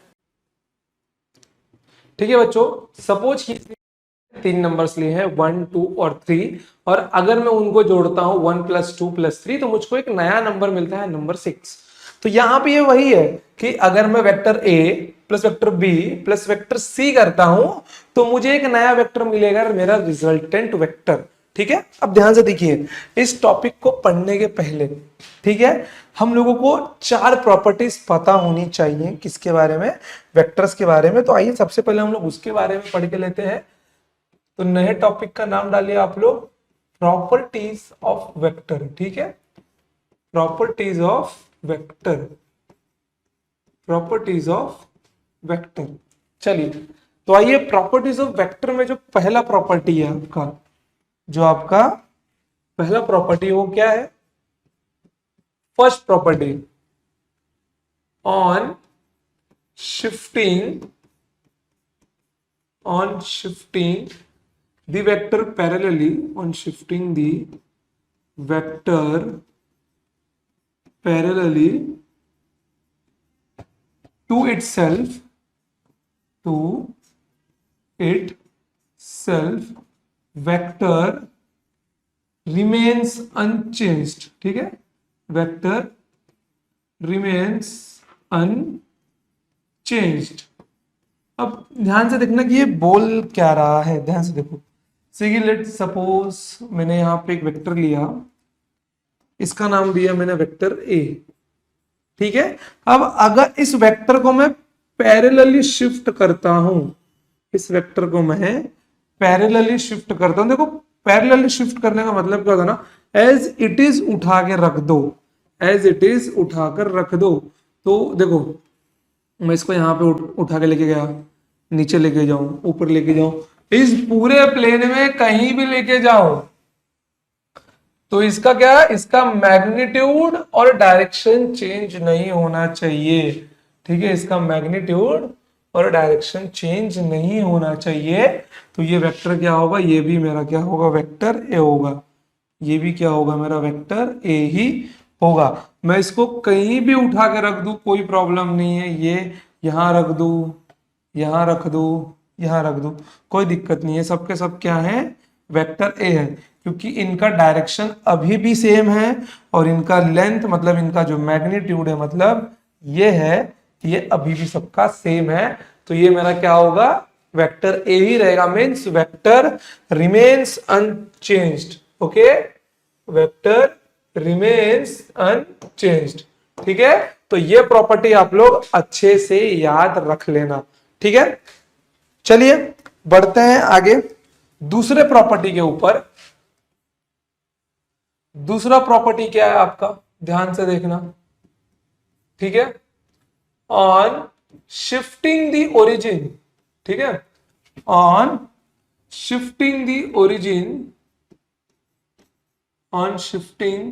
ठीक है बच्चों। सपोज कीजिए 3 नंबर्स लिए हैं 1 2 और 3, और अगर मैं उनको जोड़ता हूं 1 + 2 + 3 तो मुझको एक नया नंबर मिलता है, नंबर 6। तो यहां पे ये वही है कि अगर मैं vector A plus vector B plus vector C करता हूं तो मुझे एक नया वेक्टर मिलेगा, मेरा रिजल्टेंट वेक्टर, ठीक है। अब ध्यान से देखिए इस टॉपिक को पढ़ने के पहले, ठीक है, हम लोगों को 4 प्रॉपर्टीज पता होनी चाहिए, किसके बारे में, वेक्टर्स के बारे में। तो आइए सबसे पहले हम लोग उसके बारे में पढ़ के लेते हैं। तो नए टॉपिक का नाम डालिए आप लोग प्रॉपर्टीज ऑफ वेक्टर, ठीक है, properties of vector, properties of vector. चलिए तो आइए प्रॉपर्टीज ऑफ वेक्टर में जो पहला प्रॉपर्टी है आपका, जो आपका पहला प्रॉपर्टी वो क्या है, first property on shifting the vector parallelly, on shifting the vector parallelly to itself vector remains unchanged, ठीक है, vector remains unchanged। अब ध्यान से देखना कि ये बोल क्या रहा है, ध्यान से देखो। लेट सपोज मैंने यहां पे एक वेक्टर लिया, इसका नाम दिया मैंने वेक्टर A, ठीक है। अब अगर इस वेक्टर को मैं पैरेलली शिफ्ट करता हूं, इस वेक्टर को मैं पैरेलली शिफ्ट करता हूं, देखो पैरेलली शिफ्ट करने का मतलब क्या होता है ना, एज इट इज उठा के रख दो, एज इट इज उठाकर रख दो। तो देखो मैं इसको यहां पे उठा के लेके गया, नीचे लेके जाऊं, ऊपर लेके जाऊं, इस पूरे प्लेन में कहीं भी लेके जाओ तो इसका क्या है, इसका मैग्नीट्यूड और डायरेक्शन चेंज नहीं होना चाहिए। ठीक है, इसका मैग्नीट्यूड और डायरेक्शन चेंज नहीं होना चाहिए। तो ये वेक्टर क्या होगा, ये भी मेरा क्या होगा, वेक्टर ए होगा। ये भी क्या होगा, मेरा वेक्टर ए ही होगा। मैं इसको कहीं भी उठा के रख दूं कोई प्रॉब्लम नहीं है। ये यहां रख दूं, यहां रख दूं, यहां रख दूं, कोई दिक्कत नहीं है। सबके सब क्या है, वेक्टर ए है, क्योंकि इनका डायरेक्शन अभी भी सेम है और इनका लेंथ मतलब इनका जो मैग्नीट्यूड है मतलब ये है, ये अभी भी सबका सेम है। तो ये मेरा क्या होगा, वेक्टर ए ही रहेगा। Means vector remains unchanged. Okay, vector remains unchanged. ठीक है, तो ये प्रॉपर्टी आप लोग अच्छे से याद रख लेना। ठीक है, चलिए बढ़ते हैं आगे दूसरे प्रॉपर्टी के ऊपर। दूसरा प्रॉपर्टी क्या है आपका, ध्यान से देखना। ठीक है, ऑन शिफ्टिंग द ओरिजिन। ठीक है, on shifting the origin, on shifting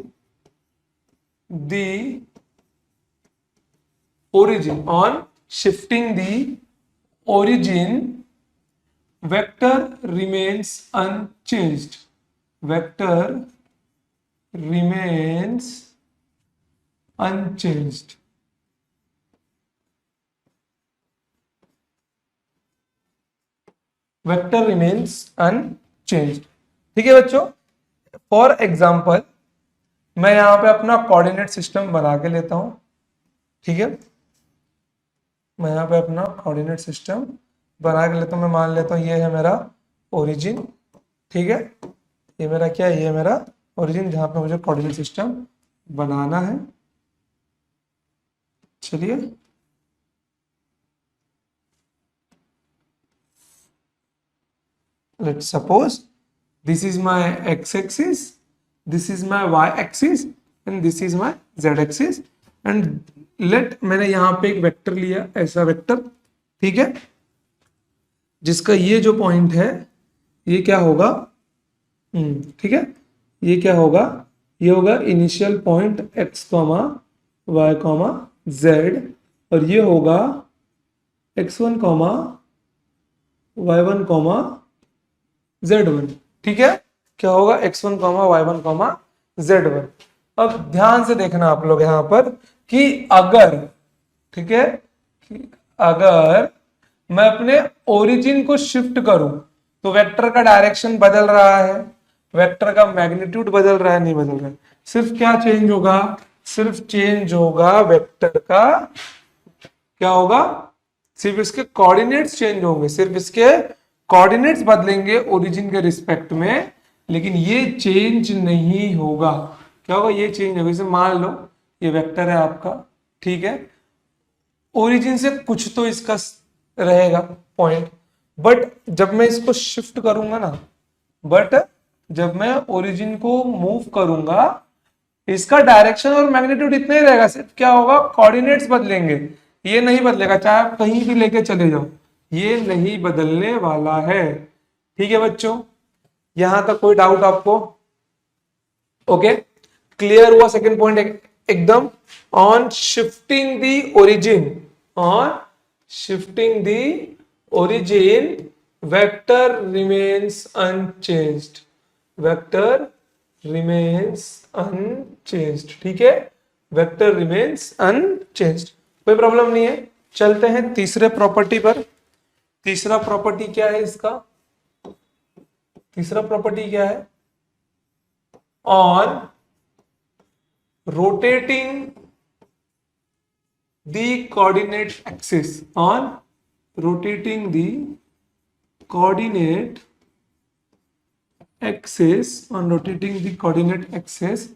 the origin, on shifting the origin, vector remains unchanged. Vector remains unchanged. Vector remains unchanged. ठीक है बच्चों, फॉर एग्जाम्पल मैं यहां पे अपना कोऑर्डिनेट सिस्टम बना के लेता हूं। ठीक है, मैं यहां पे अपना कोऑर्डिनेट सिस्टम बना के लेता हूं। मैं मान लेता हूं ये है मेरा ओरिजिन। ठीक है, ये मेरा क्या है, ये मेरा ओरिजिन जहां पे मुझे कोऑर्डिनेट सिस्टम बनाना है। चलिए let's suppose this is my x-axis, this is my y-axis and this is my z-axis and let मैंने यहां पे एक वेक्टर लिया, ऐसा वेक्टर। ठीक है, जिसका ये जो पॉइंट है ये क्या होगा, ठीक है, ये क्या होगा, ये होगा initial point x, y, z और ये होगा x1, y1, z1। ठीक है, क्या होगा, x1, y1, z1। अब ध्यान से देखना आप लोग यहां पर कि अगर, ठीक है, कि अगर मैं अपने ओरिजिन को शिफ्ट करूं तो वेक्टर का डायरेक्शन बदल रहा है, वेक्टर का मैग्नीट्यूड बदल रहा है, नहीं बदल रहा है। सिर्फ क्या चेंज होगा, सिर्फ चेंज होगा वेक्टर का, क्या होगा, सिर्फ इसके कोऑर्डिनेट्स चेंज होंगे, सिर्फ इसके कोऑर्डिनेट्स बदलेंगे ओरिजिन के रिस्पेक्ट में, लेकिन ये चेंज नहीं होगा। क्या होगा, ये चेंज होगा। जैसे मान लो ये वेक्टर है आपका, ठीक है, ओरिजिन से कुछ तो इसका रहेगा पॉइंट, बट जब मैं इसको शिफ्ट करूंगा ना, बट जब मैं ओरिजिन को मूव करूंगा इसका डायरेक्शन और मैग्नीट्यूड इतना ही रहेगा। सिर्फ क्या होगा, कोऑर्डिनेट्स बदलेंगे, ये नहीं बदलेगा, चाहे आप कहीं भी लेके चले जाओ, ये नहीं बदलने वाला है। ठीक है बच्चों, यहां तक कोई डाउट आपको? ओके, क्लियर हुआ सेकंड पॉइंट एकदम। On shifting the origin, on shifting the origin vector remains unchanged, vector remains unchanged. ठीक है, वेक्टर रिमेन्स अनचेंज्ड, कोई प्रॉब्लम नहीं है। चलते हैं तीसरे प्रॉपर्टी पर। तीसरा प्रॉपर्टी क्या है इसका, तीसरा प्रॉपर्टी क्या है, on rotating the coordinate axis, on rotating the coordinate axis, on rotating the coordinate axis,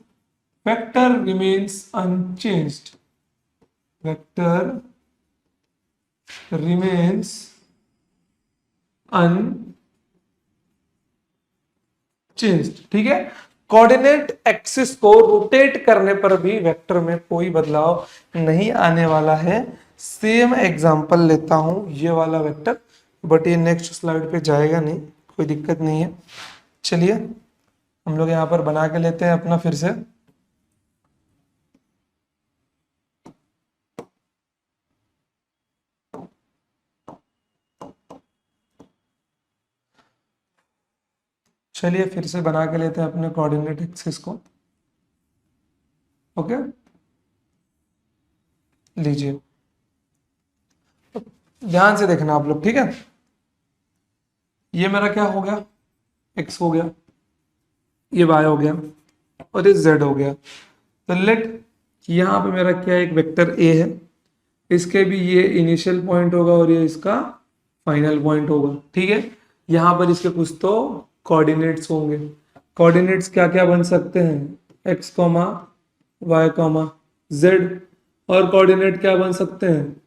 vector remains unchanged, vector remains unchanged। ठीक है, कोऑर्डिनेट एक्सिस को रोटेट करने पर भी वेक्टर में कोई बदलाव नहीं आने वाला है। सेम एग्जांपल लेता हूं, ये वाला वेक्टर बट ये नेक्स्ट स्लाइड पे जाएगा नहीं, कोई दिक्कत नहीं है। चलिए हम लोग यहाँ पर बना के लेते हैं अपना फिर से। चलिए फिर से बना के लेते हैं अपने कोऑर्डिनेट एक्सिस को। ओके, लीजिए ध्यान से देखना आप लोग, ठीक है। ये मेरा क्या हो गया, x हो गया, ये y हो गया और ये z हो गया। तो लेट यहाँ पे मेरा क्या एक वेक्टर a है, इसके भी ये इनिशियल पॉइंट होगा और ये इसका फाइनल पॉइंट होगा, ठीक है। यहाँ पर इसके कुछ तो कोऑर्डिनेट्स होंगे। कोऑर्डिनेट्स क्या क्या बन सकते हैं, x comma y comma z, और कोऑर्डिनेट क्या बन सकते हैं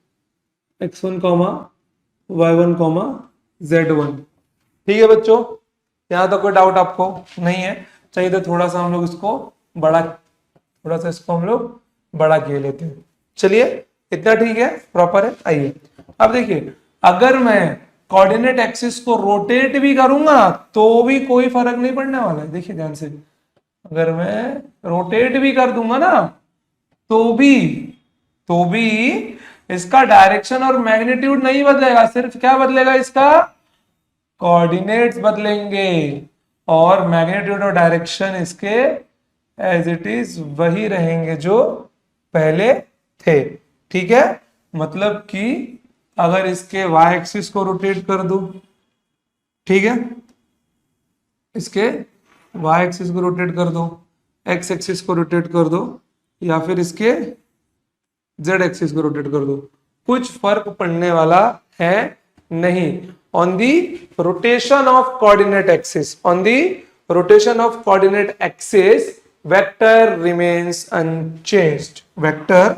x1 comma y1 comma z1। ठीक है बच्चों, यहाँ तक कोई डाउट आपको नहीं है? चाहिए तो थोड़ा सा हम लोग इसको बड़ा, थोड़ा सा इसको हम लोग बड़ा किए लेते हैं। चलिए इतना ठीक है, प्रॉपर है। आइए अब देखिए, अगर मैं कोऑर्डिनेट एक्सिस को रोटेट भी करूंगा तो भी कोई फर्क नहीं पड़ने वाला है। देखिए ध्यान से, अगर मैं रोटेट भी कर दूंगा ना तो भी इसका डायरेक्शन और मैग्नीट्यूड नहीं बदलेगा, सिर्फ क्या बदलेगा, इसका कोऑर्डिनेट्स बदलेंगे और मैग्नीट्यूड और डायरेक्शन इसके एज इट इज वही रहेंगे जो पहले थे, ठीक है। मतलब कि अगर इसके y एक्सिस को रोटेट कर दूं, ठीक है, इसके y एक्सिस को रोटेट कर दो, x एक्सिस को रोटेट कर दो, या फिर इसके z एक्सिस को रोटेट कर दो, कुछ फर्क पड़ने वाला है नहीं। On the rotation of coordinate axis, on the rotation of coordinate axis, vector remains unchanged, vector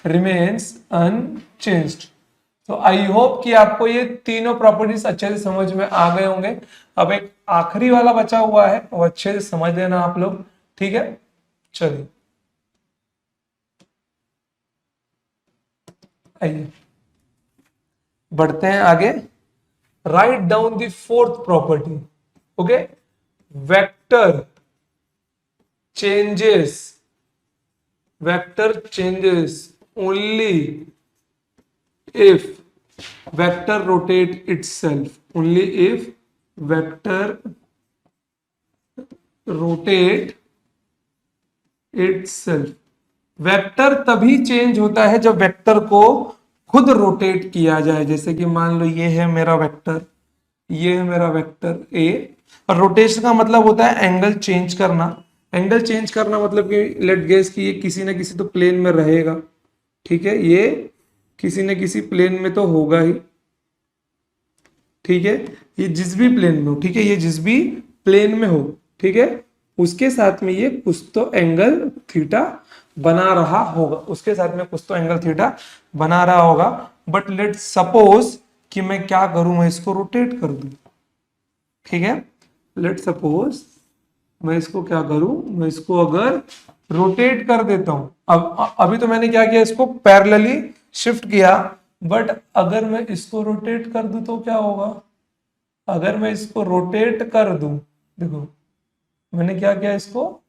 remains unchanged. तो आई होप कि आपको ये तीनों प्रॉपर्टीज अच्छे से समझ में आ गए होंगे। अब एक आखिरी वाला बचा हुआ है, वो अच्छे से समझ लेना आप लोग, ठीक है। चलिए आइए बढ़ते हैं आगे। Write down the fourth property. Okay, vector changes only if vector rotate itself, only if vector rotate itself। Vector तभी चेंज होता है जब वेक्टर को खुद रोटेट किया जाए। जैसे कि मान लो ये है मेरा वेक्टर, ये है मेरा वेक्टर ए, और रोटेशन का मतलब होता है एंगल चेंज करना। एंगल चेंज करना मतलब कि लेट गेस कि ये किसी ना किसी तो प्लेन में रहेगा, ठीक है, ये किसी न किसी प्लेन में तो होगा ही, ठीक है, ये जिस भी प्लेन में हो, ठीक है, ये जिस भी प्लेन में हो, ठीक है, उसके साथ में ये कुछ तो एंगल थीटा बना रहा होगा, उसके साथ में कुछ तो एंगल थीटा बना रहा होगा। बट लेट सपोज कि मैं क्या करूं, मैं इसको रोटेट कर दूं, ठीक है। लेट सपोज मैं इसको क्या करूं, मैं इसको अगर रोटेट कर देता हूं, अब अभी तो मैंने क्या किया, इसको पैरेलली शिफ्ट किया, बट अगर मैं इसको रोटेट कर दूं तो क्या होगा, अगर मैं इसको रोटेट कर दूं, देखो मैंने क्या किया, इसको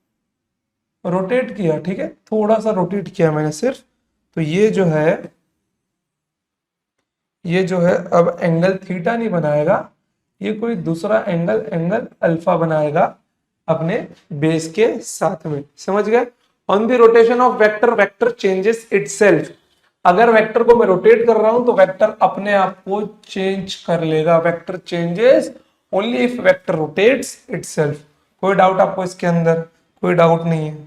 रोटेट किया, ठीक है, थोड़ा सा रोटेट किया मैंने सिर्फ, तो ये जो है अब एंगल थीटा नहीं बनाएगा, ये कोई दूसरा एंगल अल्फा बनाएगा अपने बेस के साथ में, समझ गए। On the rotation of vector changes itself. अगर वेक्टर को मैं रोटेट कर रहा हूं तो वेक्टर अपने आप को चेंज कर लेगा। Vector changes only if vector rotates itself. कोई डाउट आपको इसके अंदर? कोई डाउट नहीं है।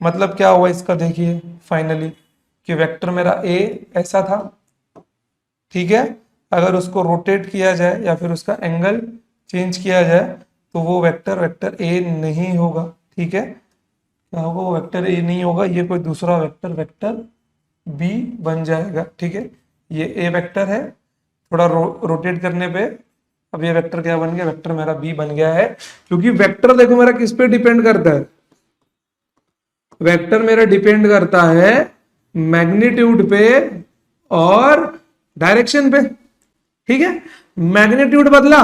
मतलब क्या हुआ इसका, देखिए फाइनली कि वेक्टर मेरा ए ऐसा था, ठीक है, अगर उसको रोटेट किया जाए या फिर उसका एंगल चेंज किया जाए तो वो वेक्टर ए नहीं होगा, ठीक है, क्या होगा, वो वेक्टर ए नहीं होगा, ये कोई दूसरा वेक्टर बी बन जाएगा, ठीक है। ये ए वेक्टर है, थोड़ा रोटेट करने पे अब ये वेक्टर क्या बन गया, वेक्टर मेरा बी बन गया है। क्योंकि वेक्टर देखो मेरा किस पे डिपेंड करता है, वेक्टर मेरा डिपेंड करता है मैग्नीट्यूड पे और डायरेक्शन पे, ठीक है। मैग्नीट्यूड बदला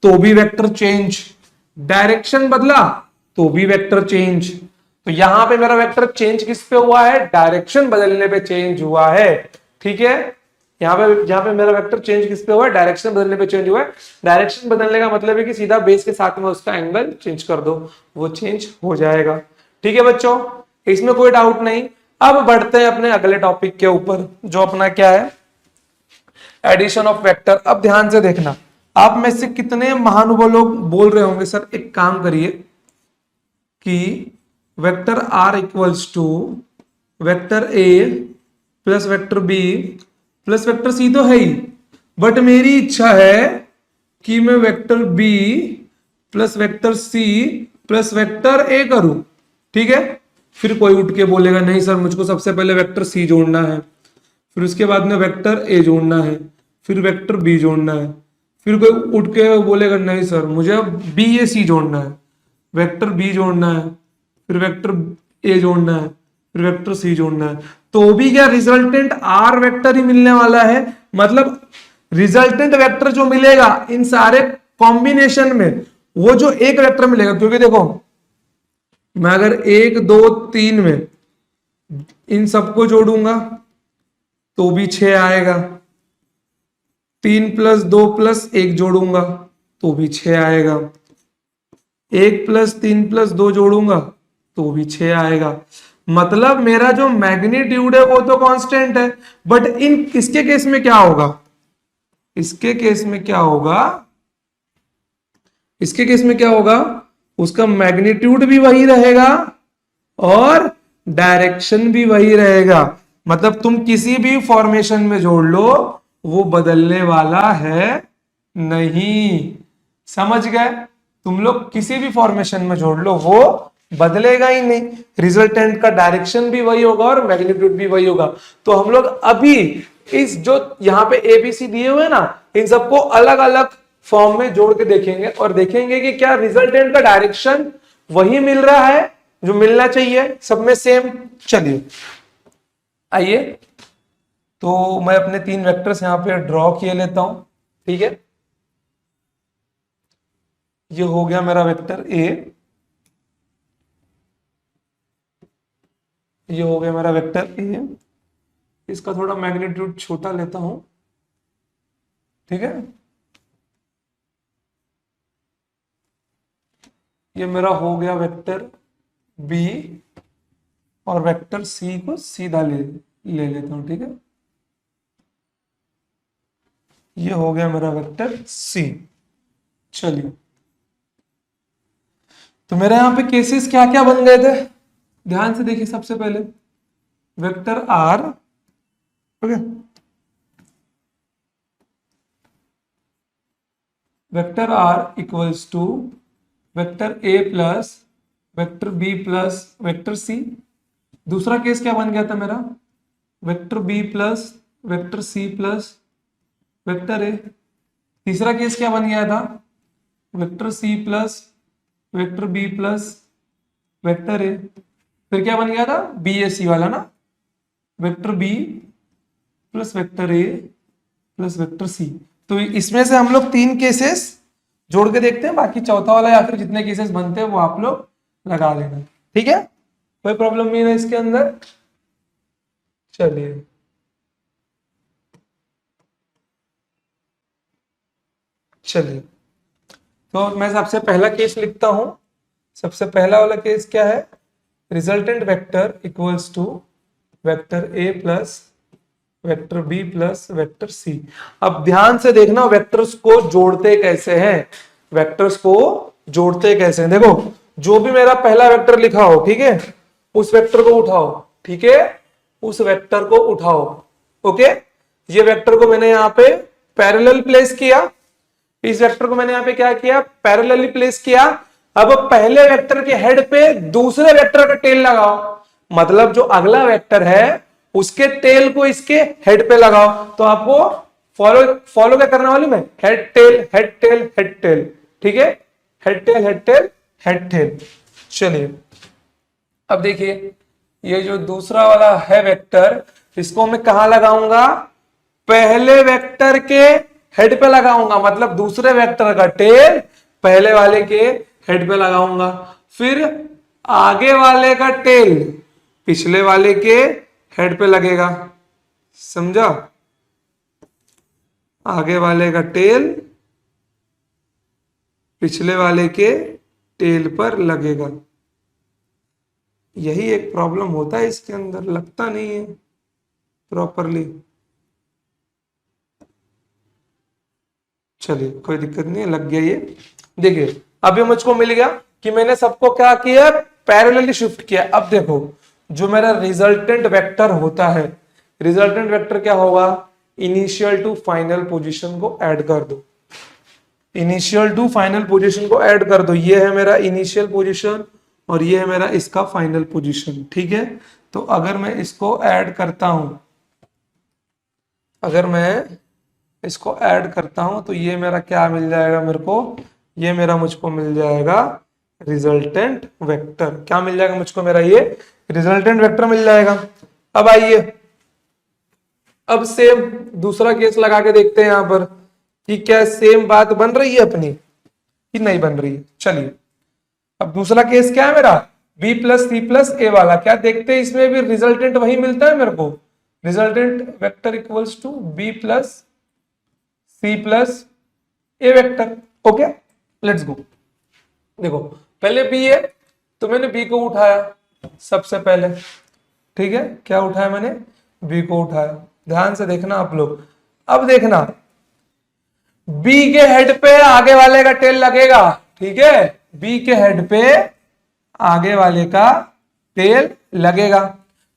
तो भी वेक्टर चेंज, डायरेक्शन बदला तो भी वेक्टर चेंज। तो यहां पे मेरा वेक्टर चेंज किस पे हुआ है, डायरेक्शन बदलने पे चेंज हुआ है। ठीक है, यहां पे मेरा वेक्टर चेंज किस पे हुआ है, डायरेक्शन बदलने पे चेंज हुआ है। डायरेक्शन बदलने का मतलब है कि सीधा बेस के साथ में उसका एंगल चेंज कर दो, वो चेंज हो जाएगा। ठीक है बच्चों, इसमें कोई डाउट नहीं। अब बढ़ते हैं अपने अगले टॉपिक के ऊपर, जो अपना क्या है, एडिशन ऑफ वेक्टर। अब ध्यान से देखना, आप में से कितने महानुभाव लोग बोल रहे होंगे सर एक काम करिए कि vector r equals to vector A plus vector b plus vector c तो है ही, बट मेरी इच्छा है कि मैं vector b plus vector c plus vector a करूं। ठीक है, फिर कोई उठ के बोलेगा नहीं सर मुझको सबसे पहले वेक्टर सी जोड़ना है, फिर उसके बाद में वेक्टर ए जोड़ना है, फिर वेक्टर बी जोड़ना है, फिर कोई उठ के बोलेगा नहीं सर मुझे बी ए सी जोड़ना है, वेक्टर बी जोड़ना है, फिर वेक्टर ए जोड़ना है, फिर वेक्टर सी जोड़ना है। तो भी क्या रिजल्टेंट आर वेक्टर ही मिलने वाला है। मतलब रिजल्टेंट वेक्टर जो मिलेगा इन सारे कॉम्बिनेशन में, वो जो एक वेक्टर मिलेगा, क्योंकि देखो मैं अगर 1 2 3 में इन सबको जोड़ूंगा तो भी 6 आएगा, 3 + 2 + 1 जोड़ूंगा तो भी 6 आएगा, 1 + 3 + 2 जोड़ूंगा तो भी 6 आएगा। मतलब मेरा जो मैग्नीट्यूड है वो तो कांस्टेंट है, बट इन इसके केस में क्या होगा, इसके केस में क्या होगा, इसके केस में क्या होगा, उसका मैग्नीट्यूड भी वही रहेगा और डायरेक्शन भी वही रहेगा। मतलब तुम किसी भी फॉर्मेशन में जोड़ लो वो बदलने वाला है नहीं। समझ गए, तुम लोग किसी भी फॉर्मेशन में जोड़ लो वो बदलेगा ही नहीं, रिजल्टेंट का डायरेक्शन भी वही होगा और मैग्नीट्यूड भी वही होगा। तो हम लोग अभी इस जो यहाँ पे एबीसी दिए हुए ना, इन सबको अलग अलग फॉर्म में जोड़ के देखेंगे और देखेंगे कि क्या रिजल्टेंट का डायरेक्शन वही मिल रहा है जो मिलना चाहिए सब में सेम। चलिए आइए, तो मैं अपने 3 वेक्टर्स यहां पे ड्रॉ किए लेता हूं। ठीक है, ये हो गया मेरा वेक्टर ए, ये हो गया मेरा वेक्टर ए। इसका थोड़ा मैग्नीट्यूड छोटा लेता हूं। ठीक है, ये मेरा हो गया वेक्टर बी और वेक्टर सी को सीधा ले लेता हूं। ठीक है, ये हो गया मेरा वेक्टर सी। चलिए, तो मेरे यहां पे केसेस क्या क्या बन गए थे, ध्यान से देखिए। सबसे पहले vector r, okay, vector r equals to vector A plus vector b plus vector c. दूसरा केस क्या बन गया था मेरा, vector b plus vector c plus vector a. तीसरा केस क्या बन गया था, vector c plus vector b plus vector a. फिर क्या बन गया था, बी ए सी वाला ना, वेक्टर बी प्लस वेक्टर ए प्लस वेक्टर सी। तो इसमें से हम लोग 3 केसेस जोड़ के देखते हैं, बाकी चौथा वाला या फिर जितने केसेस बनते हैं वो आप लोग लगा लेना। ठीक है, कोई प्रॉब्लम नहीं है इसके अंदर। चलिए, चलिए तो मैं सबसे पहला केस लिखता हूं। सबसे पहला वाला केस क्या है, resultant vector equals to vector A plus vector b plus vector c. अब ध्यान से देखना वेक्टर्स को जोड़ते कैसे हैं, वेक्टर्स को जोड़ते कैसे हैं। देखो जो भी मेरा पहला वेक्टर लिखा हो, ठीक है, उस वेक्टर को उठाओ। ठीक है, उस वेक्टर को उठाओ। ओके, ये वेक्टर को मैंने यहां पे पैरेलल प्लेस किया, इस वेक्टर को मैंने यहां पे क्या किया, पैरेलली प्लेस किया। अब पहले वेक्टर के हेड पे दूसरे वेक्टर का टेल लगाओ, मतलब जो अगला वेक्टर है उसके टेल को इसके हेड पे लगाओ। तो आपको फॉलो क्या करने वाली मैं, head tail head tail head tail. ठीक है, head tail head tail head tail. चलिए, अब देखिए ये जो दूसरा वाला है वेक्टर, इसको मैं कहां लगाऊंगा, पहले वेक्टर के हेड पे लगाऊंगा, मतलब दूसरे वेक्टर का टेल पहले वाले के हेड पे लगाऊंगा, फिर आगे वाले का टेल पिछले वाले के हेड पे लगेगा। समझा? आगे वाले का टेल पिछले वाले के टेल पर लगेगा। यही एक प्रॉब्लम होता है इसके अंदर, लगता नहीं है प्रॉपरली। चलिए कोई दिक्कत नहीं है, लग गया ये। देखिए अभी मुझको मिल गया कि मैंने सबको क्या किया, पैरेलली शिफ्ट किया। अब देखो जो मेरा रिजल्टेंट वेक्टर होता है, रिजल्टेंट वेक्टर क्या होगा, इनिशियल टू फाइनल पोजीशन को ऐड कर दो, इनिशियल टू फाइनल पोजीशन को ऐड कर दो। ये है मेरा इनिशियल पोजीशन और ये है मेरा इसका फाइनल पोजीशन। ठीक है, तो अगर मैं इसको ऐड करता हूं, अगर मैं इसको ऐड करता हूं तो ये मेरा क्या मिल जाएगा मेरे को, ये मेरा मुझको मिल जाएगा रिजल्टेंट वेक्टर। क्या मिल जाएगा मुझको, मेरा ये रिजल्टेंट वेक्टर मिल जाएगा। अब आइए, अब सेम दूसरा केस लगा के देखते हैं यहां पर कि क्या सेम बात बन रही है अपनी कि नहीं बन रही है। चलिए अब दूसरा केस क्या है मेरा, b प्लस सी प्लस ए वाला। क्या देखते हैं, इसमें भी रिजल्टेंट वही मिलता है मेरे को, resultant vector equals to b plus c plus a vector. Okay let's go. देखो पहले b है तो मैंने b को उठाया सबसे पहले। ठीक है, क्या उठाया मैंने, b को उठाया। ध्यान से देखना आप लोग। अब देखना b के हेड पे आगे वाले का टेल लगेगा। ठीक है, b के हेड पे आगे वाले का टेल लगेगा।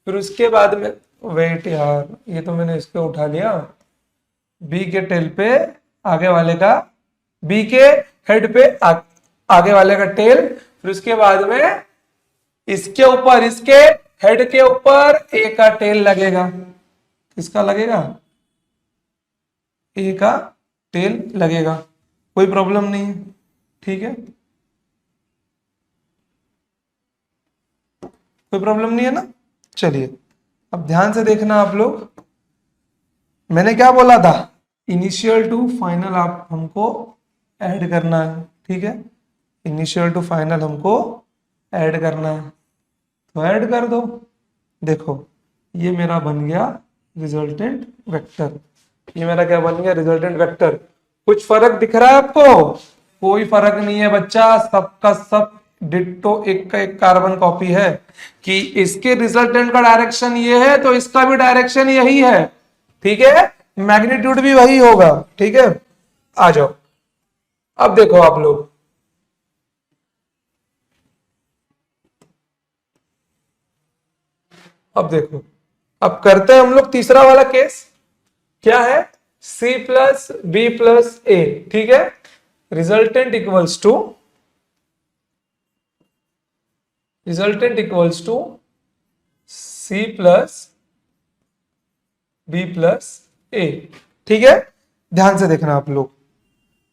फिर उसके बाद में, वेट यार ये तो मैंने इस पे उठा लिया, b के टेल पे आगे वाले का, b के हेड पे आगे वाले का टेल, फिर उसके बाद में इसके ऊपर, इसके हेड के ऊपर a का टेल लगेगा। किसका लगेगा, a का टेल लगेगा। कोई प्रॉब्लम नहीं है। ठीक है, कोई प्रॉब्लम नहीं है ना। चलिए अब ध्यान से देखना आप लोग, मैंने क्या बोला था, इनिशियल टू फाइनल आप हमको ऐड करना है। ठीक है, इनिशियल टू फाइनल हमको ऐड करना है, तो ऐड कर दो। देखो ये मेरा बन गया रिजल्टेंट वेक्टर, ये मेरा क्या बन गया, रिजल्टेंट वेक्टर। कुछ फर्क दिख रहा है आपको? कोई फर्क नहीं है बच्चा, सबका सब डिट्टो, एक का एक कार्बन कॉपी है। कि इसके रिजल्टेंट का डायरेक्शन ये है तो इसका भी डायरेक्शन यही है। ठीक है, मैग्नीट्यूड भी वही होगा। ठीक है, आ जाओ। अब देखो आप लोग, अब देखो, अब करते हैं हम लोग तीसरा वाला केस। क्या है, c plus B plus A. ठीक है, resultant equals to, resultant equals to c plus B plus A. ठीक है, ध्यान से देखना आप लोग।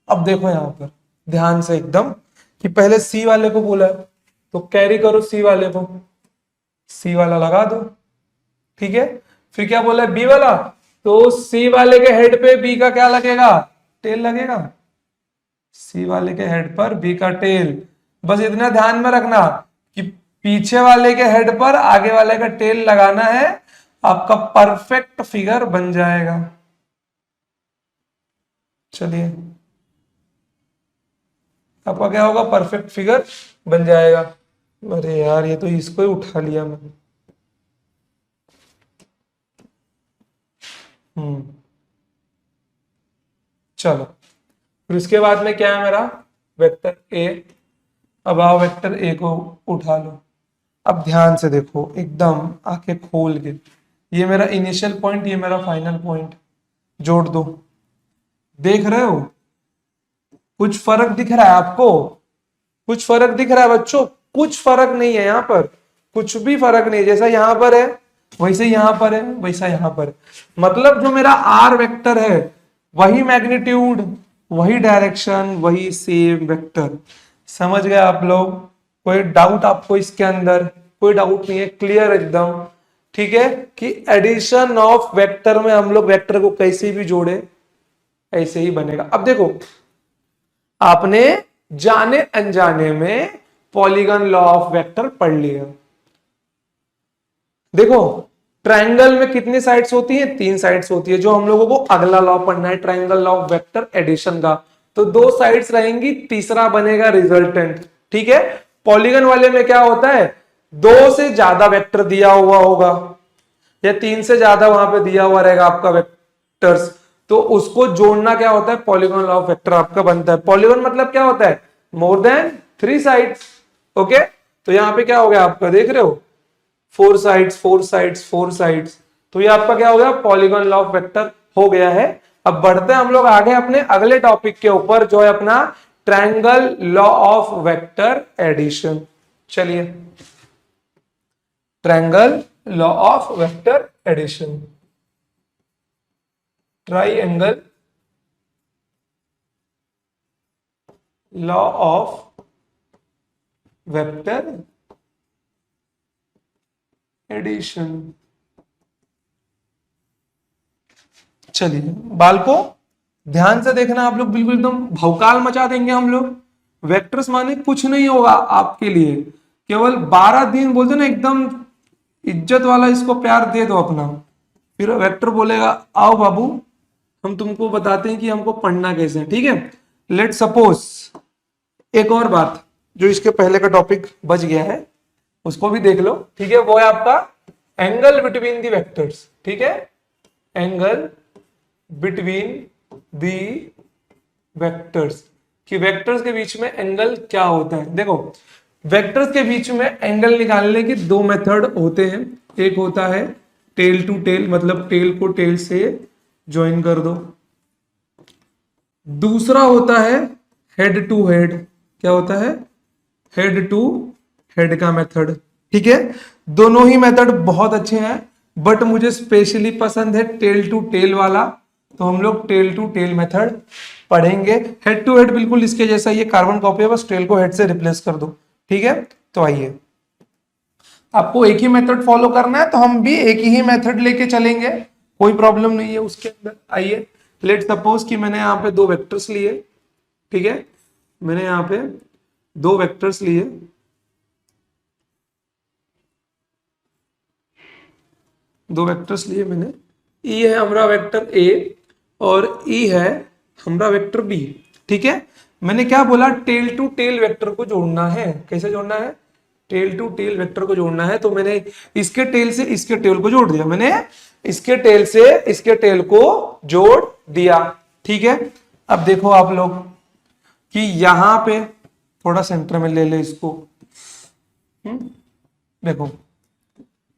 अब देखो यहां पर ध्यान से एकदम, कि पहले c वाले को बोला है तो कैरी करो c वाले को, c वाला लगा दो। ठीक है, फिर क्या बोला है b वाला, तो c वाले के हेड पे b का क्या लगेगा, टेल लगेगा। c वाले के हेड पर b का टेल। बस इतना ध्यान में रखना कि पीछे वाले के हेड पर आगे वाले का टेल लगाना है, आपका परफेक्ट फिगर बन जाएगा। चलिए आपका क्या होगा, परफेक्ट फिगर बन जाएगा। अरे यार ये तो इसको ही उठा लिया मैं। चलो फिर उसके बाद में क्या है मेरा, वेक्टर ए। अब आओ वेक्टर ए को उठा लो। अब ध्यान से देखो एकदम आंखें खोल के, ये मेरा इनिशियल पॉइंट, ये मेरा फाइनल पॉइंट, जोड़ दो। देख रहे हो कुछ फर्क दिख रहा है आपको, कुछ फर्क दिख रहा है बच्चों? कुछ फर्क नहीं है यहाँ पर, कुछ भी फर्क नहीं। जैसा यहाँ पर है वैसे यहाँ पर है, वैसा यहाँ पर है। मतलब जो मेरा आर वेक्टर है वही मैग्नीट्यूड, वही डायरेक्शन, वही सेम वेक्टर। समझ गए आप लोग? कोई डाउट आपको इसके अंदर? कोई डाउट नहीं है, क्लियर एकदम। ठीक है, कि एडिशन ऑफ वेक्टर में हम लोग वेक्टर को कैसे भी जोड़े, ऐसे ही बनेगा। अब देखो, आपने जाने अनजाने में पॉलीगन लॉ ऑफ वेक्टर पढ़ लिया। देखो, ट्रायंगल में कितनी साइड्स होती है? 3 साइड्स होती है। जो हम लोगों को अगला लॉ पढ़ना है triangle law of vector addition का, तो 2 साइड्स रहेंगी, तीसरा बनेगा रिजल्टेंट। ठीक है। पॉलीगन वाले में क्या होता है, 2 से ज्यादा वेक्टर दिया हुआ होगा या 3 से ज्यादा वहां पे दिया हुआ रहेगा आपका वेक्टर्स, तो उसको जोड़ना क्या होता है, पॉलीगन लॉ ऑफ वेक्टर आपका बनता है। पॉलीगन मतलब क्या होता है, मोर देन 3 साइड्स। ओके, तो यहां पे क्या हो गया आपका, देख रहे हो, 4 साइड्स 4 साइड्स 4 साइड्स, तो ये आपका क्या हो गया, पॉलीगन लॉ ऑफ वेक्टर हो गया है। अब बढ़ते हैं हम लोग आगे अपने अगले टॉपिक के ऊपर, जो है अपना triangle law of vector addition. चलिए, triangle law of vector addition, triangle law of vector addition. चलिए बालको, ध्यान से देखना आप लोग, बिल्कुल एकदम भौकाल मचा देंगे हम लोग। वेक्टर्स माने कुछ नहीं होगा आपके लिए, केवल 12 दिन बोलते ना, एकदम इज्जत वाला इसको प्यार दे दो अपना, फिर वेक्टर बोलेगा आओ बाबू हम तुमको बताते हैं कि हमको पढ़ना कैसे है। ठीक है, लेट सपोज एक और बात जो इसके पहले का टॉपिक बच गया है उसको भी देख लो। ठीक है, वो है आपका एंगल बिटवीन दी वेक्टर्स। ठीक है, एंगल बिटवीन दी वेक्टर्स, कि वेक्टर्स के बीच में एंगल क्या होता है। देखो, वेक्टर्स के बीच में एंगल निकालने के 2 मेथड होते हैं। एक होता है टेल टू टेल, मतलब टेल को टेल से ज्वाइन कर दो। दूसरा होता है हेड टू हेड। क्या होता है, हेड टू हेड का मेथड। ठीक है, दोनों ही मेथड बहुत अच्छे हैं, बट मुझे स्पेशली पसंद है टेल टू टेल वाला, तो हम लोग टेल टू टेल मेथड पढ़ेंगे। हेड टू हेड बिल्कुल इसके जैसा, ये कार्बन कॉपी है, बस टेल को हेड से रिप्लेस कर दो। ठीक है, तो आइए, आपको एक ही मेथड फॉलो करना है तो हम भी एक ही मेथड लेके चलेंगे, कोई प्रॉब्लम नहीं है उसके अंदर। आइए, लेट सपोज कि मैंने यहाँ पे 2 वेक्टर्स लिए। ठीक है, मैंने यहाँ पे 2 वेक्टर्स लिए, मैंने। ई है हमारा वेक्टर ए और ई है हमारा वेक्टर बी। ठीक है, मैंने क्या बोला, टेल टू टेल वेक्टर को जोड़ना है। कैसे जोड़ना है, टेल टू टेल वेक्टर को जोड़ना है, तो मैंने इसके टेल से इसके टेल को जोड़ दिया, मैंने इसके टेल से इसके टेल को जोड़ दिया। ठीक है, अब देखो आप लोग कि यहां पे थोड़ा सेंटर में ले ले इसको। देखो,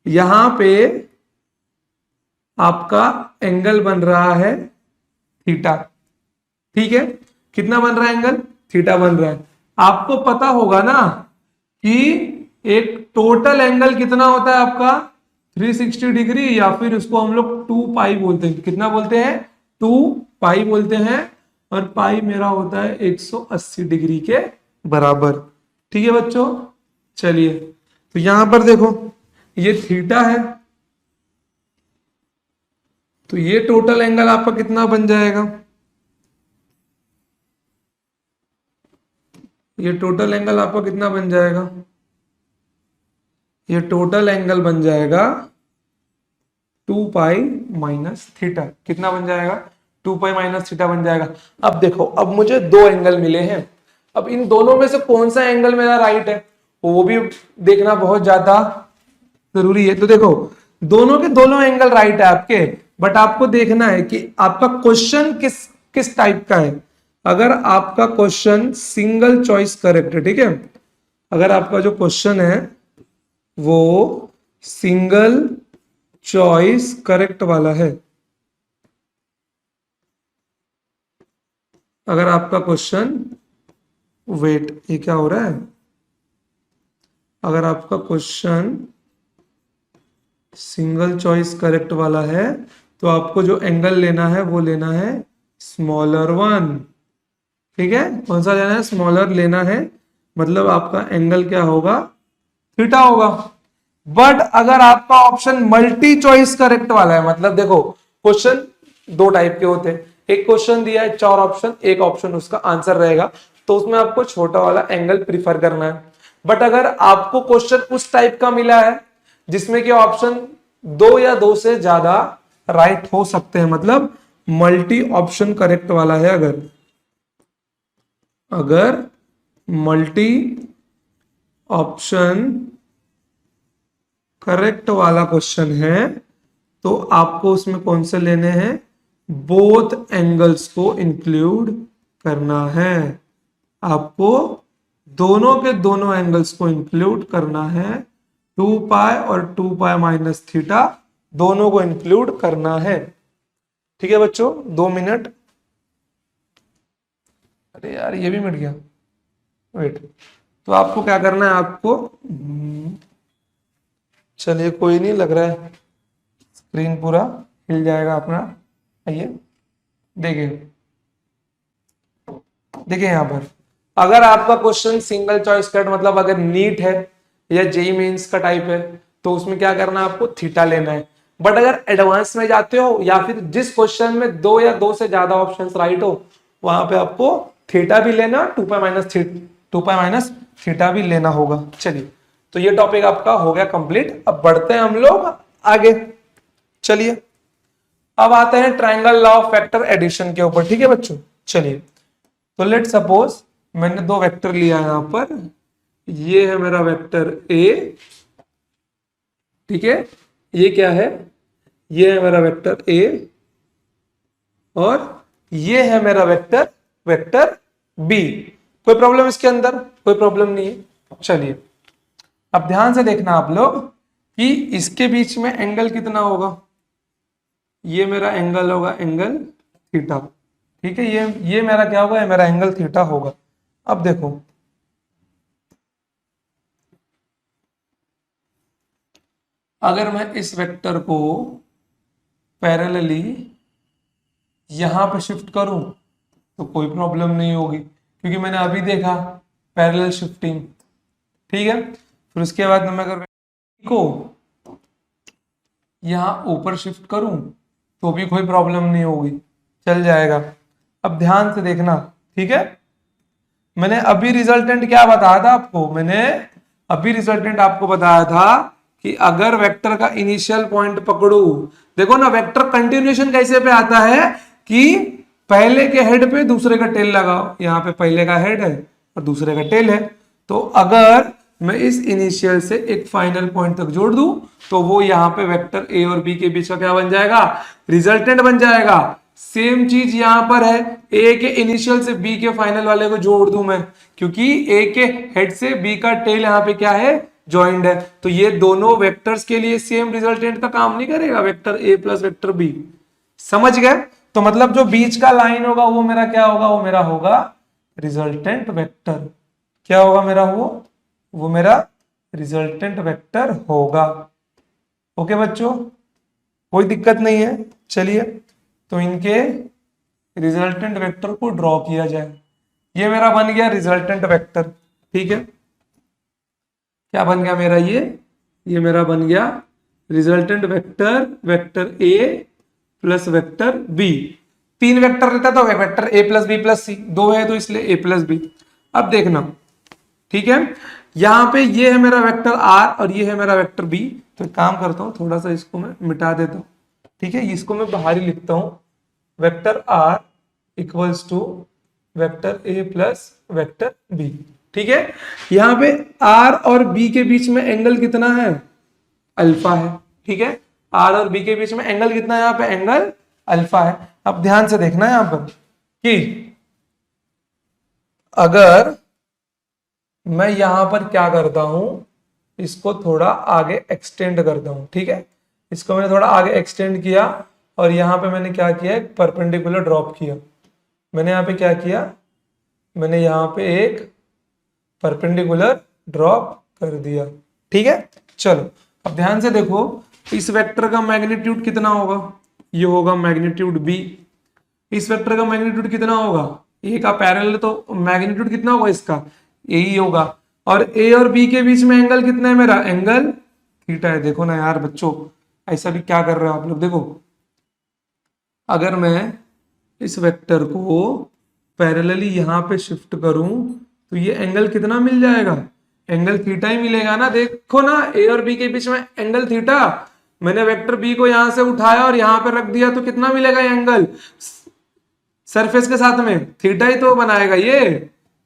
यहां पे आपका एंगल बन रहा है थीटा। ठीक है, कितना बन रहा है एंगल, थीटा बन रहा है। आपको पता होगा ना कि एक टोटल एंगल कितना होता है आपका, 360 डिग्री, या फिर उसको हम लोग 2 पाई बोलते हैं। कितना बोलते हैं, 2 पाई बोलते हैं, और पाई मेरा होता है 180 डिग्री के बराबर। ठीक है बच्चों, चलिए, तो यहां पर देखो ये थीटा है, तो ये टोटल एंगल आपका कितना बन जाएगा, ये टोटल एंगल आपका कितना बन जाएगा, ये टोटल एंगल बन जाएगा 2 पाई माइनस थीटा। कितना बन जाएगा, 2 पाई माइनस थीटा बन जाएगा। अब देखो, अब मुझे 2 एंगल मिले हैं, अब इन दोनों में से कौन सा एंगल मेरा राइट है वो भी देखना बहुत ज्यादा जरूरी है। तो देखो, दोनों के दोनों एंगल राइट है आपके, बट आपको देखना है कि आपका क्वेश्चन किस किस टाइप का है। अगर आपका क्वेश्चन सिंगल चॉइस करेक्ट है, ठीक है, अगर आपका जो क्वेश्चन है वो सिंगल चॉइस करेक्ट वाला है, अगर आपका क्वेश्चन, वेट ये क्या हो रहा है, अगर आपका क्वेश्चन सिंगल चॉइस करेक्ट वाला है तो आपको जो एंगल लेना है वो लेना है स्मॉलर वन। ठीक है, कौन सा लेना है, स्मॉलर लेना है, मतलब आपका एंगल क्या होगा, थीटा होगा। बट अगर आपका ऑप्शन मल्टी चॉइस करेक्ट वाला है, मतलब देखो क्वेश्चन 2 टाइप के होते हैं, एक क्वेश्चन दिया है 4 ऑप्शन, एक ऑप्शन उसका आंसर रहेगा, तो उसमें आपको छोटा वाला एंगल प्रीफर करना है। बट अगर आपको क्वेश्चन उस टाइप का मिला है जिसमें कि ऑप्शन 2 या 2 से ज्यादा राइट हो सकते हैं, मतलब मल्टी ऑप्शन करेक्ट वाला है, अगर मल्टी ऑप्शन करेक्ट वाला क्वेश्चन है, तो आपको उसमें कौन से लेने हैं, बोथ एंगल्स को इंक्लूड करना है। आपको दोनों के दोनों एंगल्स को इंक्लूड करना है, 2 पाई और 2 पाई माइनस थीटा दोनों को इंक्लूड करना है। ठीक है बच्चों, 2 मिनट। अरे यार ये भी मिट गया, वेट। तो आपको क्या करना है, आपको चलिए कोई नहीं, लग रहा है स्क्रीन पूरा हिल जाएगा अपना। आइए देखिए, देखिए यहां पर अगर आपका क्वेश्चन सिंगल चॉइस कट, मतलब अगर नीट है या जेई मेंस का टाइप है, तो उसमें क्या करना है, आपको थीटा लेना है। बट अगर एडवांस में जाते हो या फिर जिस क्वेश्चन में 2 या 2 से ज्यादा ऑप्शंस राइट हो, वहां पे आपको थीटा भी लेना, 2 पाई माइनस थीटा भी लेना होगा। चलिए, तो ये टॉपिक आपका हो गया कंप्लीट। अब बढ़ते हैं हम लोग आगे। चलिए, अब आते हैं triangle law of vector addition के ऊपर। ठीक है बच्चों, चलिए, तो लेट सपोज मैंने 2 वेक्टर लिया यहां पर, ये है मेरा वेक्टर ए, ठीक है, ये क्या है, ये है मेरा वेक्टर ए, और ये है मेरा वेक्टर वेक्टर बी। कोई प्रॉब्लम इसके अंदर, कोई प्रॉब्लम नहीं है। चलिए, अब ध्यान से देखना आप लोग कि इसके बीच में एंगल कितना होगा, ये मेरा एंगल होगा एंगल थीटा। ठीक है, ये मेरा क्या होगा, ये मेरा एंगल थीटा होगा। अब देखो, अगर मैं इस वेक्टर को पैरेलली यहां पे शिफ्ट करूं तो कोई प्रॉब्लम नहीं होगी, क्योंकि मैंने अभी देखा पैरेलल शिफ्टिंग। ठीक है, फिर उसके बाद मैं अगर को यहां ऊपर शिफ्ट करूं तो भी कोई प्रॉब्लम नहीं होगी, चल जाएगा। अब ध्यान से देखना, ठीक है, मैंने अभी रिजल्टेंट क्या बताया था आपको, मैंने अभी रिजल्टेंट आपको बताया था कि अगर वेक्टर का इनिशियल पॉइंट पकड़ू, देखो ना वेक्टर कंटिन्यूएशन कैसे पे आता है कि पहले के हेड पे दूसरे का टेल लगाओ, यहाँ पे पहले का हेड है और दूसरे का टेल है। तो अगर मैं इस इनिशियल से एक फाइनल पॉइंट तक जोड़ दूं तो वो यहाँ पे वेक्टर ए और बी के बीच का क्या बन जाएगा, रिजल्टेंट बन जाएगा। सेम चीज यहां पर है, ए के इनिशियल से बी के फाइनल वाले को जोड़ दूं मैं, क्योंकि ए के हेड से बी का टेल यहां पे क्या है, जॉइंड है। तो ये दोनों वेक्टर्स के लिए सेम रिजल्टेंट का काम नहीं करेगा, वेक्टर ए प्लस वेक्टर बी। समझ गए? तो मतलब जो बीच का लाइन होगा वो मेरा क्या होगा, वो मेरा होगा रिजल्टेंट वेक्टर। क्या होगा मेरा, वो मेरा रिजल्टेंट वेक्टर होगा। ओके बच्चों, कोई दिक्कत नहीं है। चलिए, तो इनके रिजल्टेंट वेक्टर को ड्रॉ किया जाए। ये मेरा बन गया रिजल्टेंट वेक्टर। ठीक है, क्या बन गया मेरा, ये मेरा बन गया रिजल्टेंट वेक्टर, वेक्टर ए प्लस वेक्टर बी। 3 वेक्टर रहता तो वेक्टर ए प्लस बी प्लस सी, 2 है तो इसलिए ए प्लस बी। अब देखना, ठीक है, यहां पे ये है मेरा वेक्टर आर और ये है मेरा वेक्टर बी। तो काम करता हूं, थोड़ा सा इसको मैं मिटा देता हूं। ठीक है, इसको मैं बाहर ही लिखता हूं, vector r equals to vector A plus vector b. ठीक है, यहां पे आर और बी के बीच में एंगल कितना है, अल्फा है। ठीक है, आर और बी के बीच में एंगल कितना है, यहां पे एंगल अल्फा है। अब ध्यान से देखना है यहां पर कि अगर मैं यहां पर क्या करता हूं, इसको थोड़ा आगे एक्सटेंड करता हूं। ठीक है, इसको मैंने थोड़ा आगे एक्सटेंड किया और यहां पे मैंने क्या किया, एक परपेंडिकुलर ड्रॉप किया। मैंने यहां पे क्या किया, मैंने यहां पे एक परपेंडिकुलर ड्रॉप कर दिया। ठीक है, चलो अब ध्यान से देखो, इस वेक्टर का मैग्नीट्यूड कितना होगा, ये होगा मैग्नीट्यूड बी। इस वेक्टर का मैग्नीट्यूड कितना होगा, ए का पैरेलल, तो मैग्नीट्यूड कितना होगा इसका, यही होगा। और ए और बी के बीच में एंगल कितना है मेरा, एंगल थीटा है। देखो ना यार बच्चों, ऐसा भी क्या कर रहे हो आप लोग, देखो अगर मैं इस वेक्टर को पैरेलली यहाँ पे शिफ्ट करूं तो ये एंगल कितना मिल जाएगा, एंगल थीटा ही मिलेगा ना। देखो ना ए और बी के बीच में एंगल थीटा, मैंने वेक्टर बी को यहां से उठाया और यहां पे रख दिया तो कितना मिलेगा एंगल, सरफेस के साथ में थीटा ही तो बनाएगा ये,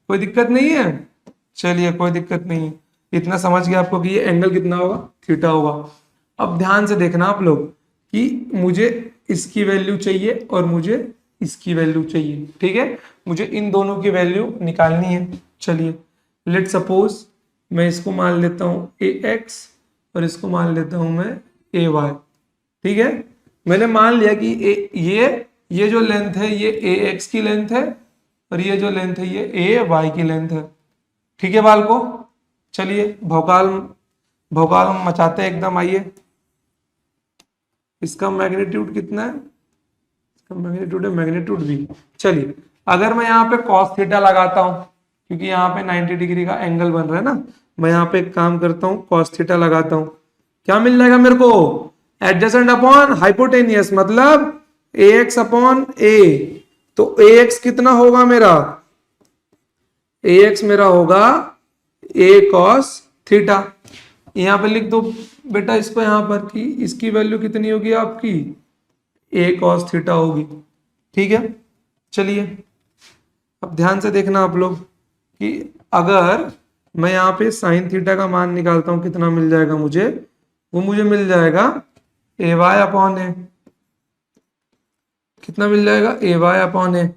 कोई दिक्कत नहीं है। चलिए कोई दिक्कत नहीं है, इतना समझ गया आपको कि ये एंगल कितना होगा, थीटा होगा। अब ध्यान से देखना आप लोग कि मुझे इसकी वैल्यू चाहिए और मुझे इसकी वैल्यू चाहिए, ठीक है, मुझे इन दोनों की वैल्यू निकालनी है। चलिए लेट सपोज मैं इसको मान लेता हूं ए एक्स और इसको मान लेता हूं मैं ए वाई, ठीक है। मैंने मान लिया कि ये जो लेंथ है ये ए एक्स की लेंथ है और ये जो लेंथ है ये ए वाई की लेंथ है, ठीक है बाल को। चलिए भौकाल भौकाल मचाते हैं एकदम, आइए। इसका मैग्नीट्यूड कितना है, इसका मैग्नीट्यूड है मैग्नीट्यूड भी। चलिए अगर मैं यहाँ पे cos थीटा लगाता हूं क्योंकि यहाँ पे 90 डिग्री का एंगल बन रहा है ना, मैं यहाँ पे एक काम करता हूँ cos थीटा लगाता हूँ, क्या मिल जाएगा मेरे को, एडजेसेंट अपॉन हाइपोटेनियस, मतलब ax अपॉन a। तो ax कितना होगा मेरा, ax मेरा होगा a cos थीटा। यहां पे लिख दो बेटा इसको यहां पर कि इसकी वैल्यू कितनी होगी आपकी, a cos थीटा होगी, ठीक है। चलिए अब ध्यान से देखना आप लोग कि अगर मैं यहाँ पे साइन थीटा का मान निकालता हूं कितना मिल जाएगा मुझे, वो मुझे मिल जाएगा ए वाई अपॉन ए, कितना मिल जाएगा ए वाई अपॉन ए,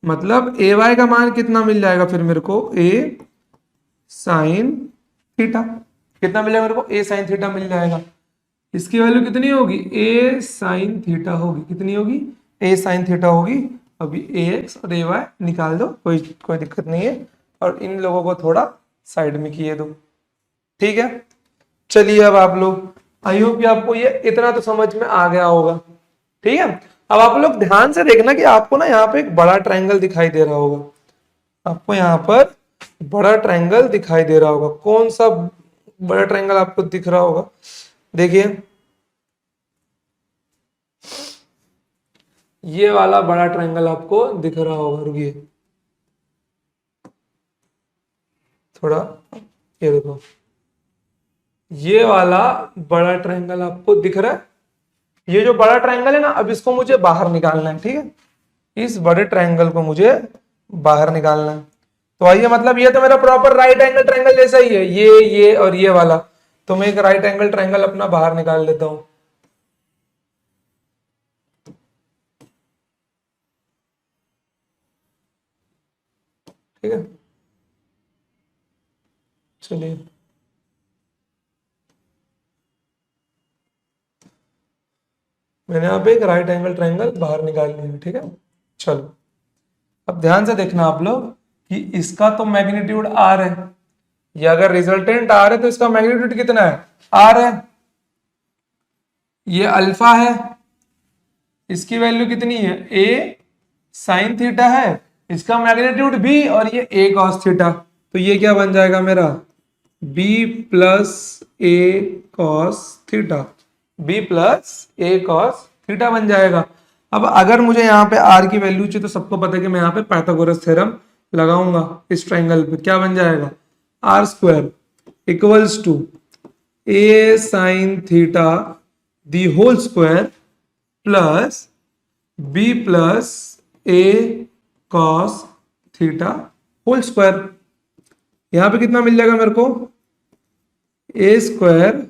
मतलब ए वाई का मान कितना मिल जाएगा फिर मेरे को, ए साइन थीटा, कितना मिलेगा मेरे को, ए साइन थीटा मिल जाएगा। इसकी वैल्यू कितनी होगी, ए साइन थीटा होगी, कितनी होगी, ए साइन थीटा होगी। अभी ए एक्स और ए वाई निकाल दो, कोई दिक्कत नहीं है, और इन लोगों को थोड़ा साइड में किए दो, ठीक है। चलिए अब आप लोग, आई होप कि आपको ये इतना तो समझ में आ गया होगा, ठीक है। अब आप लोग ध्यान से देखना कि आपको ना यहाँ पे एक बड़ा ट्रायंगल दिखाई दे रहा होगा, आपको यहाँ पर बड़ा ट्रायंगल दिखाई दे रहा होगा। कौन सा बड़ा ट्रायंगल आपको दिख रहा होगा, देखिए ये वाला बड़ा ट्रायंगल आपको दिख रहा होगा, रुकिए थोड़ा, ये देखो ये वाला बड़ा ट्रायंगल आपको दिख रहा है, ये जो बड़ा ट्रायंगल है ना, अब इसको मुझे बाहर निकालना है, ठीक है, इस बड़े ट्रायंगल को मुझे बाहर निकालना है। तो आइए, मतलब ये तो मेरा प्रॉपर राइट एंगल ट्रायंगल जैसा ही है, ये और ये वाला, तो मैं एक राइट एंगल ट्रायंगल अपना बाहर निकाल लेता हूं, ठीक है। चलिए मैंने यहाँ पे एक राइट एंगल ट्रायंगल बाहर निकाल लिया, ठीक है। चलो अब ध्यान से देखना आप लोग कि इसका तो मैग्नीट्यूड आर है, ये अगर रिजल्टेंट आर है तो इसका मैग्नीट्यूड कितना है, आर है। ये अल्फा है, इसकी वैल्यू कितनी है, ए साइन थीटा है, इसका मैग्नीट्यूड बी, और ये ए कॉस थीटा, तो ये क्या बन जाएगा मेरा, बी प्लस ए कॉस थीटा, बी प्लस ए कॉस थीटा बन जाएगा। अब अगर मुझे यहाँ पे आर की वैल्यू चाहिए तो सबको पता है कि मैं यहाँ पे पाइथागोरस थ्योरम लगाऊंगा, इस ट्रायंगल पे क्या बन जाएगा, R square equals to A sine theta the whole square plus B plus A cos theta whole square. यहां पे कितना मिल जाएगा मेरे को, A square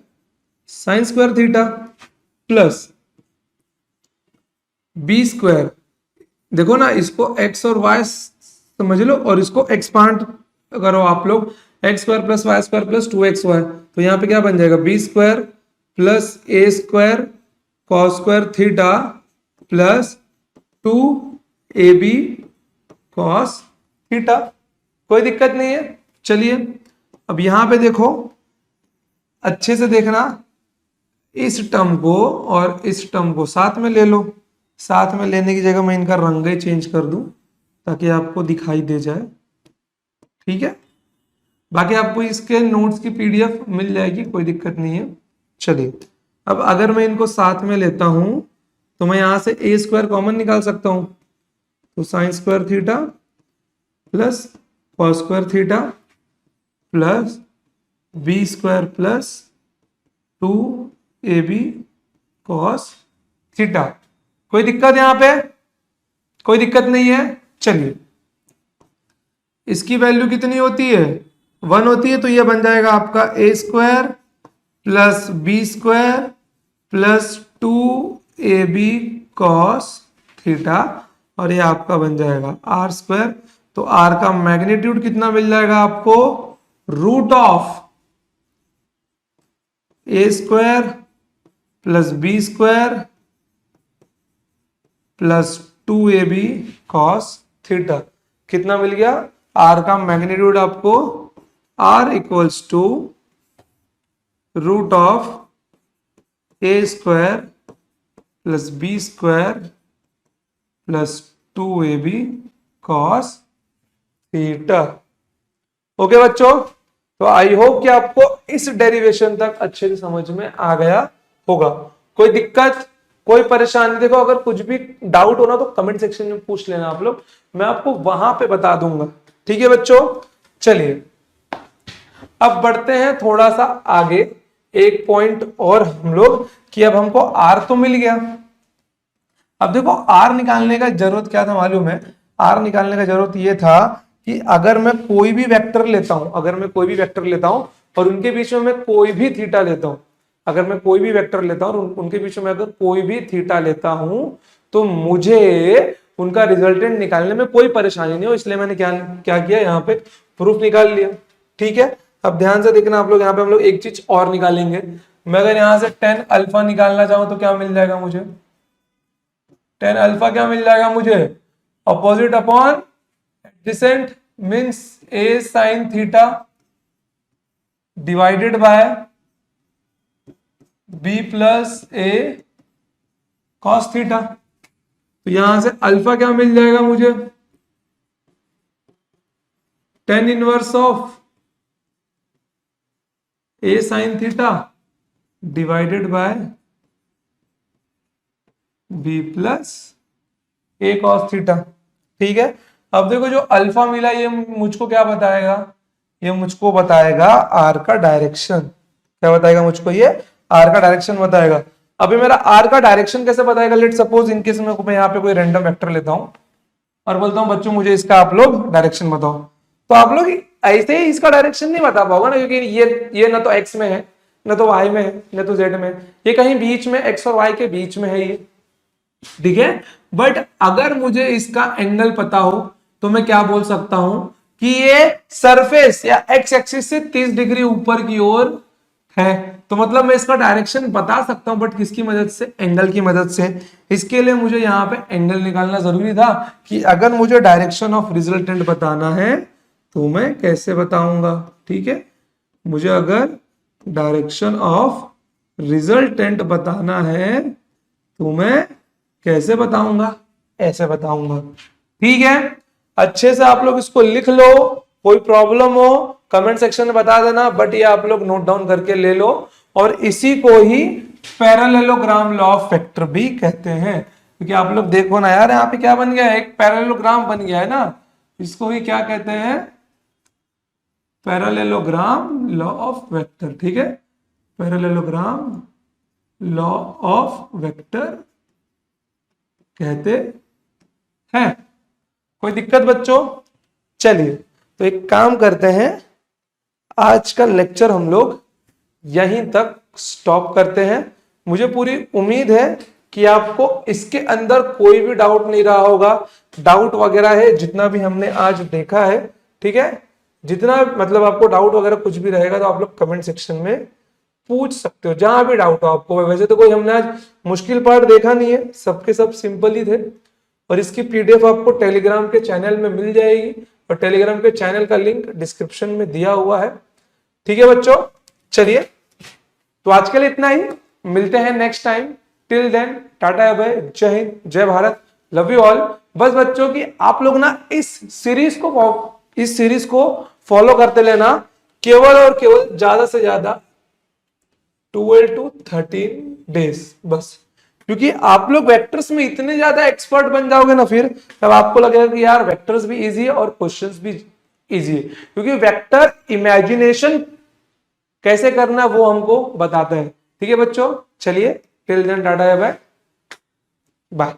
sine square theta plus B square, देखो ना इसको एक्स और वाई समझ लो और इसको एक्सपांड करो आप लोग, X square plus Y square plus 2xy, तो यहाँ पे क्या बन जाएगा, B square plus A square cos square theta plus 2ab cos theta, कोई दिक्कत नहीं है। चलिए अब यहां पे देखो, अच्छे से देखना, इस टर्म को और इस टर्म को साथ में ले लो, साथ में लेने की जगह मैं इनका रंग ही चेंज कर दूं ताकि आपको दिखाई दे जाए, ठीक है। बाकी आपको इसके नोट्स की पीडीएफ मिल जाएगी, कोई दिक्कत नहीं है। चलिए अब अगर मैं इनको साथ में लेता हूं तो मैं यहां से ए स्क्वायर कॉमन निकाल सकता हूं, तो sine square theta plus cos square theta plus B square plus 2ab cos theta. कोई दिक्कत यहां पे? कोई दिक्कत नहीं है। चलिए, इसकी वैल्यू कितनी होती है? 1 होती है, तो यह बन जाएगा आपका A square plus B square plus 2ab cos theta, और ये आपका बन जाएगा आर स्क्वायर। तो आर का मैग्नीट्यूड कितना मिल जाएगा आपको? Root of A square plus B square plus 2ab cos theta. कितना मिल गया? आर का मैग्नीट्यूड आपको R equals to root of A square plus B square plus 2ab cos theta. Okay बच्चों, तो आई होप कि आपको इस डेरिवेशन तक अच्छे से समझ में आ गया होगा। कोई दिक्कत, कोई परेशानी? देखो, अगर कुछ भी डाउट हो ना तो कमेंट सेक्शन में पूछ लेना आप लोग, मैं आपको वहां पे बता दूंगा। ठीक है बच्चों, चलिए अब बढ़ते हैं थोड़ा सा आगे। एक पॉइंट और हम लोग कि अब हमको आर तो मिल गया। अब देखो, आर निकालने का जरूरत क्या था मालूम है? आर निकालने का जरूरत यह था कि अगर मैं कोई भी वेक्टर लेता हूं, अगर मैं कोई भी वेक्टर लेता हूं और उनके बीच में मैं कोई भी थीटा लेता हूं, अगर मैं कोई भी वेक्टर लेता हूं और उनके बीच में अगर कोई भी थीटा लेता हूं, तो मुझे उनका रिजल्टेंट निकालने में कोई परेशानी नहीं हो। इसलिए मैंने क्या क्या किया, यहाँ पे प्रूफ निकाल लिया। ठीक है, अब ध्यान से देखना आप लोग, यहाँ पे हम लोग एक चीज और निकालेंगे। मैं अगर यहाँ से 10 अल्फा निकालना चाहूं तो क्या मिल जाएगा मुझे? 10 अल्फा क्या मिल जाएगा मुझे? Opposite upon adjacent means a sine theta divided by b plus A cos theta. तो यहां से अल्फा क्या मिल जाएगा मुझे? 10 inverse of a sine theta divided by b plus A cos theta. ठीक है, अब देखो जो अल्फा मिला ये मुझको क्या बताएगा? ये मुझको बताएगा आर का डायरेक्शन। क्या बताएगा मुझको? ये आर का डायरेक्शन बताएगा। अभी मेरा आर का डायरेक्शन कैसे बताएगा? लेट सपोज इनकेस मैं यहाँ पे कोई रैंडम वेक्टर लेता हूं और बोलता हूं बच्चों मुझे इसका आप लोग डायरेक्शन बताओ, तो आप लोग ऐसे ही इसका डायरेक्शन नहीं बता पाओगे ना, क्योंकि ये ना तो एक्स में है, ना तो वाई में है, ना तो जेड में है, ये कहीं बीच में एक्स और वाई के बीच में है ये। ठीक है, बट अगर मुझे इसका एंगल पता हो तो मैं क्या बोल सकता हूं कि ये सरफेस या एक्स एक्सिस से 30 डिग्री ऊपर की ओर है। तो मतलब मैं इसका डायरेक्शन बता सकता हूं, बट किसकी मदद से? एंगल की मदद से। इसके लिए मुझे यहां पे एंगल निकालना जरूरी था कि अगर मुझे डायरेक्शन ऑफ रिजल्टेंट बताना है तो मैं कैसे बताऊंगा। ठीक है, मुझे अगर डायरेक्शन ऑफ रिजल्टेंट बताना है तो मैं कैसे बताऊंगा? ऐसे बताऊंगा। ठीक है, अच्छे से आप लोग इसको लिख लो। कोई प्रॉब्लम हो कमेंट सेक्शन में बता देना, बट ये आप लोग नोट डाउन करके ले लो। और इसी को ही पैरेललोग्राम लॉ ऑफ वेक्टर भी कहते हैं, क्योंकि आप लोग देखो ना यार, यहाँ पे क्या बन गया है? एक पैरेललोग्राम बन गया है ना, इसको ही क्या कहते हैं? Parallelogram law of vector. ठीक है, पैरेललोग्राम लॉ ऑफ वेक्टर कहते हैं। कोई दिक्कत बच्चों? चलिए, तो एक काम करते हैं, आज का लेक्चर हम लोग यहीं तक स्टॉप करते हैं। मुझे पूरी उम्मीद है कि आपको इसके अंदर कोई भी डाउट नहीं रहा होगा। डाउट वगैरह है जितना भी हमने आज देखा है, ठीक है, जितना मतलब आपको डाउट वगैरह कुछ भी रहेगा तो आप लोग कमेंट सेक्शन में पूछ सकते हो, जहां भी डाउट हो आपको। वैसे तो कोई हमने आज मुश्किल पार्ट देखा नहीं है, सबके सब सिंपल ही थे। और इसकी पीडीएफ आपको टेलीग्राम के चैनल में मिल जाएगी, और टेलीग्राम के चैनल का लिंक डिस्क्रिप्शन में दिया हुआ है। ठीक है बच्चों, चलिए तो आज के लिए इतना ही, मिलते हैं next time. Till then tata bye, जय हिंद, जय भारत, लव यू ऑल। बस बच्चों की आप लोग ना इस सीरीज को फॉलो करते लेना, केवल और केवल ज्यादा से ज्यादा 12 to 13 डेज बस। क्योंकि आप लोग वेक्टर्स में इतने ज्यादा एक्सपर्ट बन जाओगे ना, फिर तब आपको लगेगा कि यार वेक्टर्स भी इजी है और क्वेश्चंस भी इजी है, क्योंकि वेक्टर इमेजिनेशन कैसे करना वो हमको बताता है। ठीक है बच्चों, चलिए till then tata bye bye.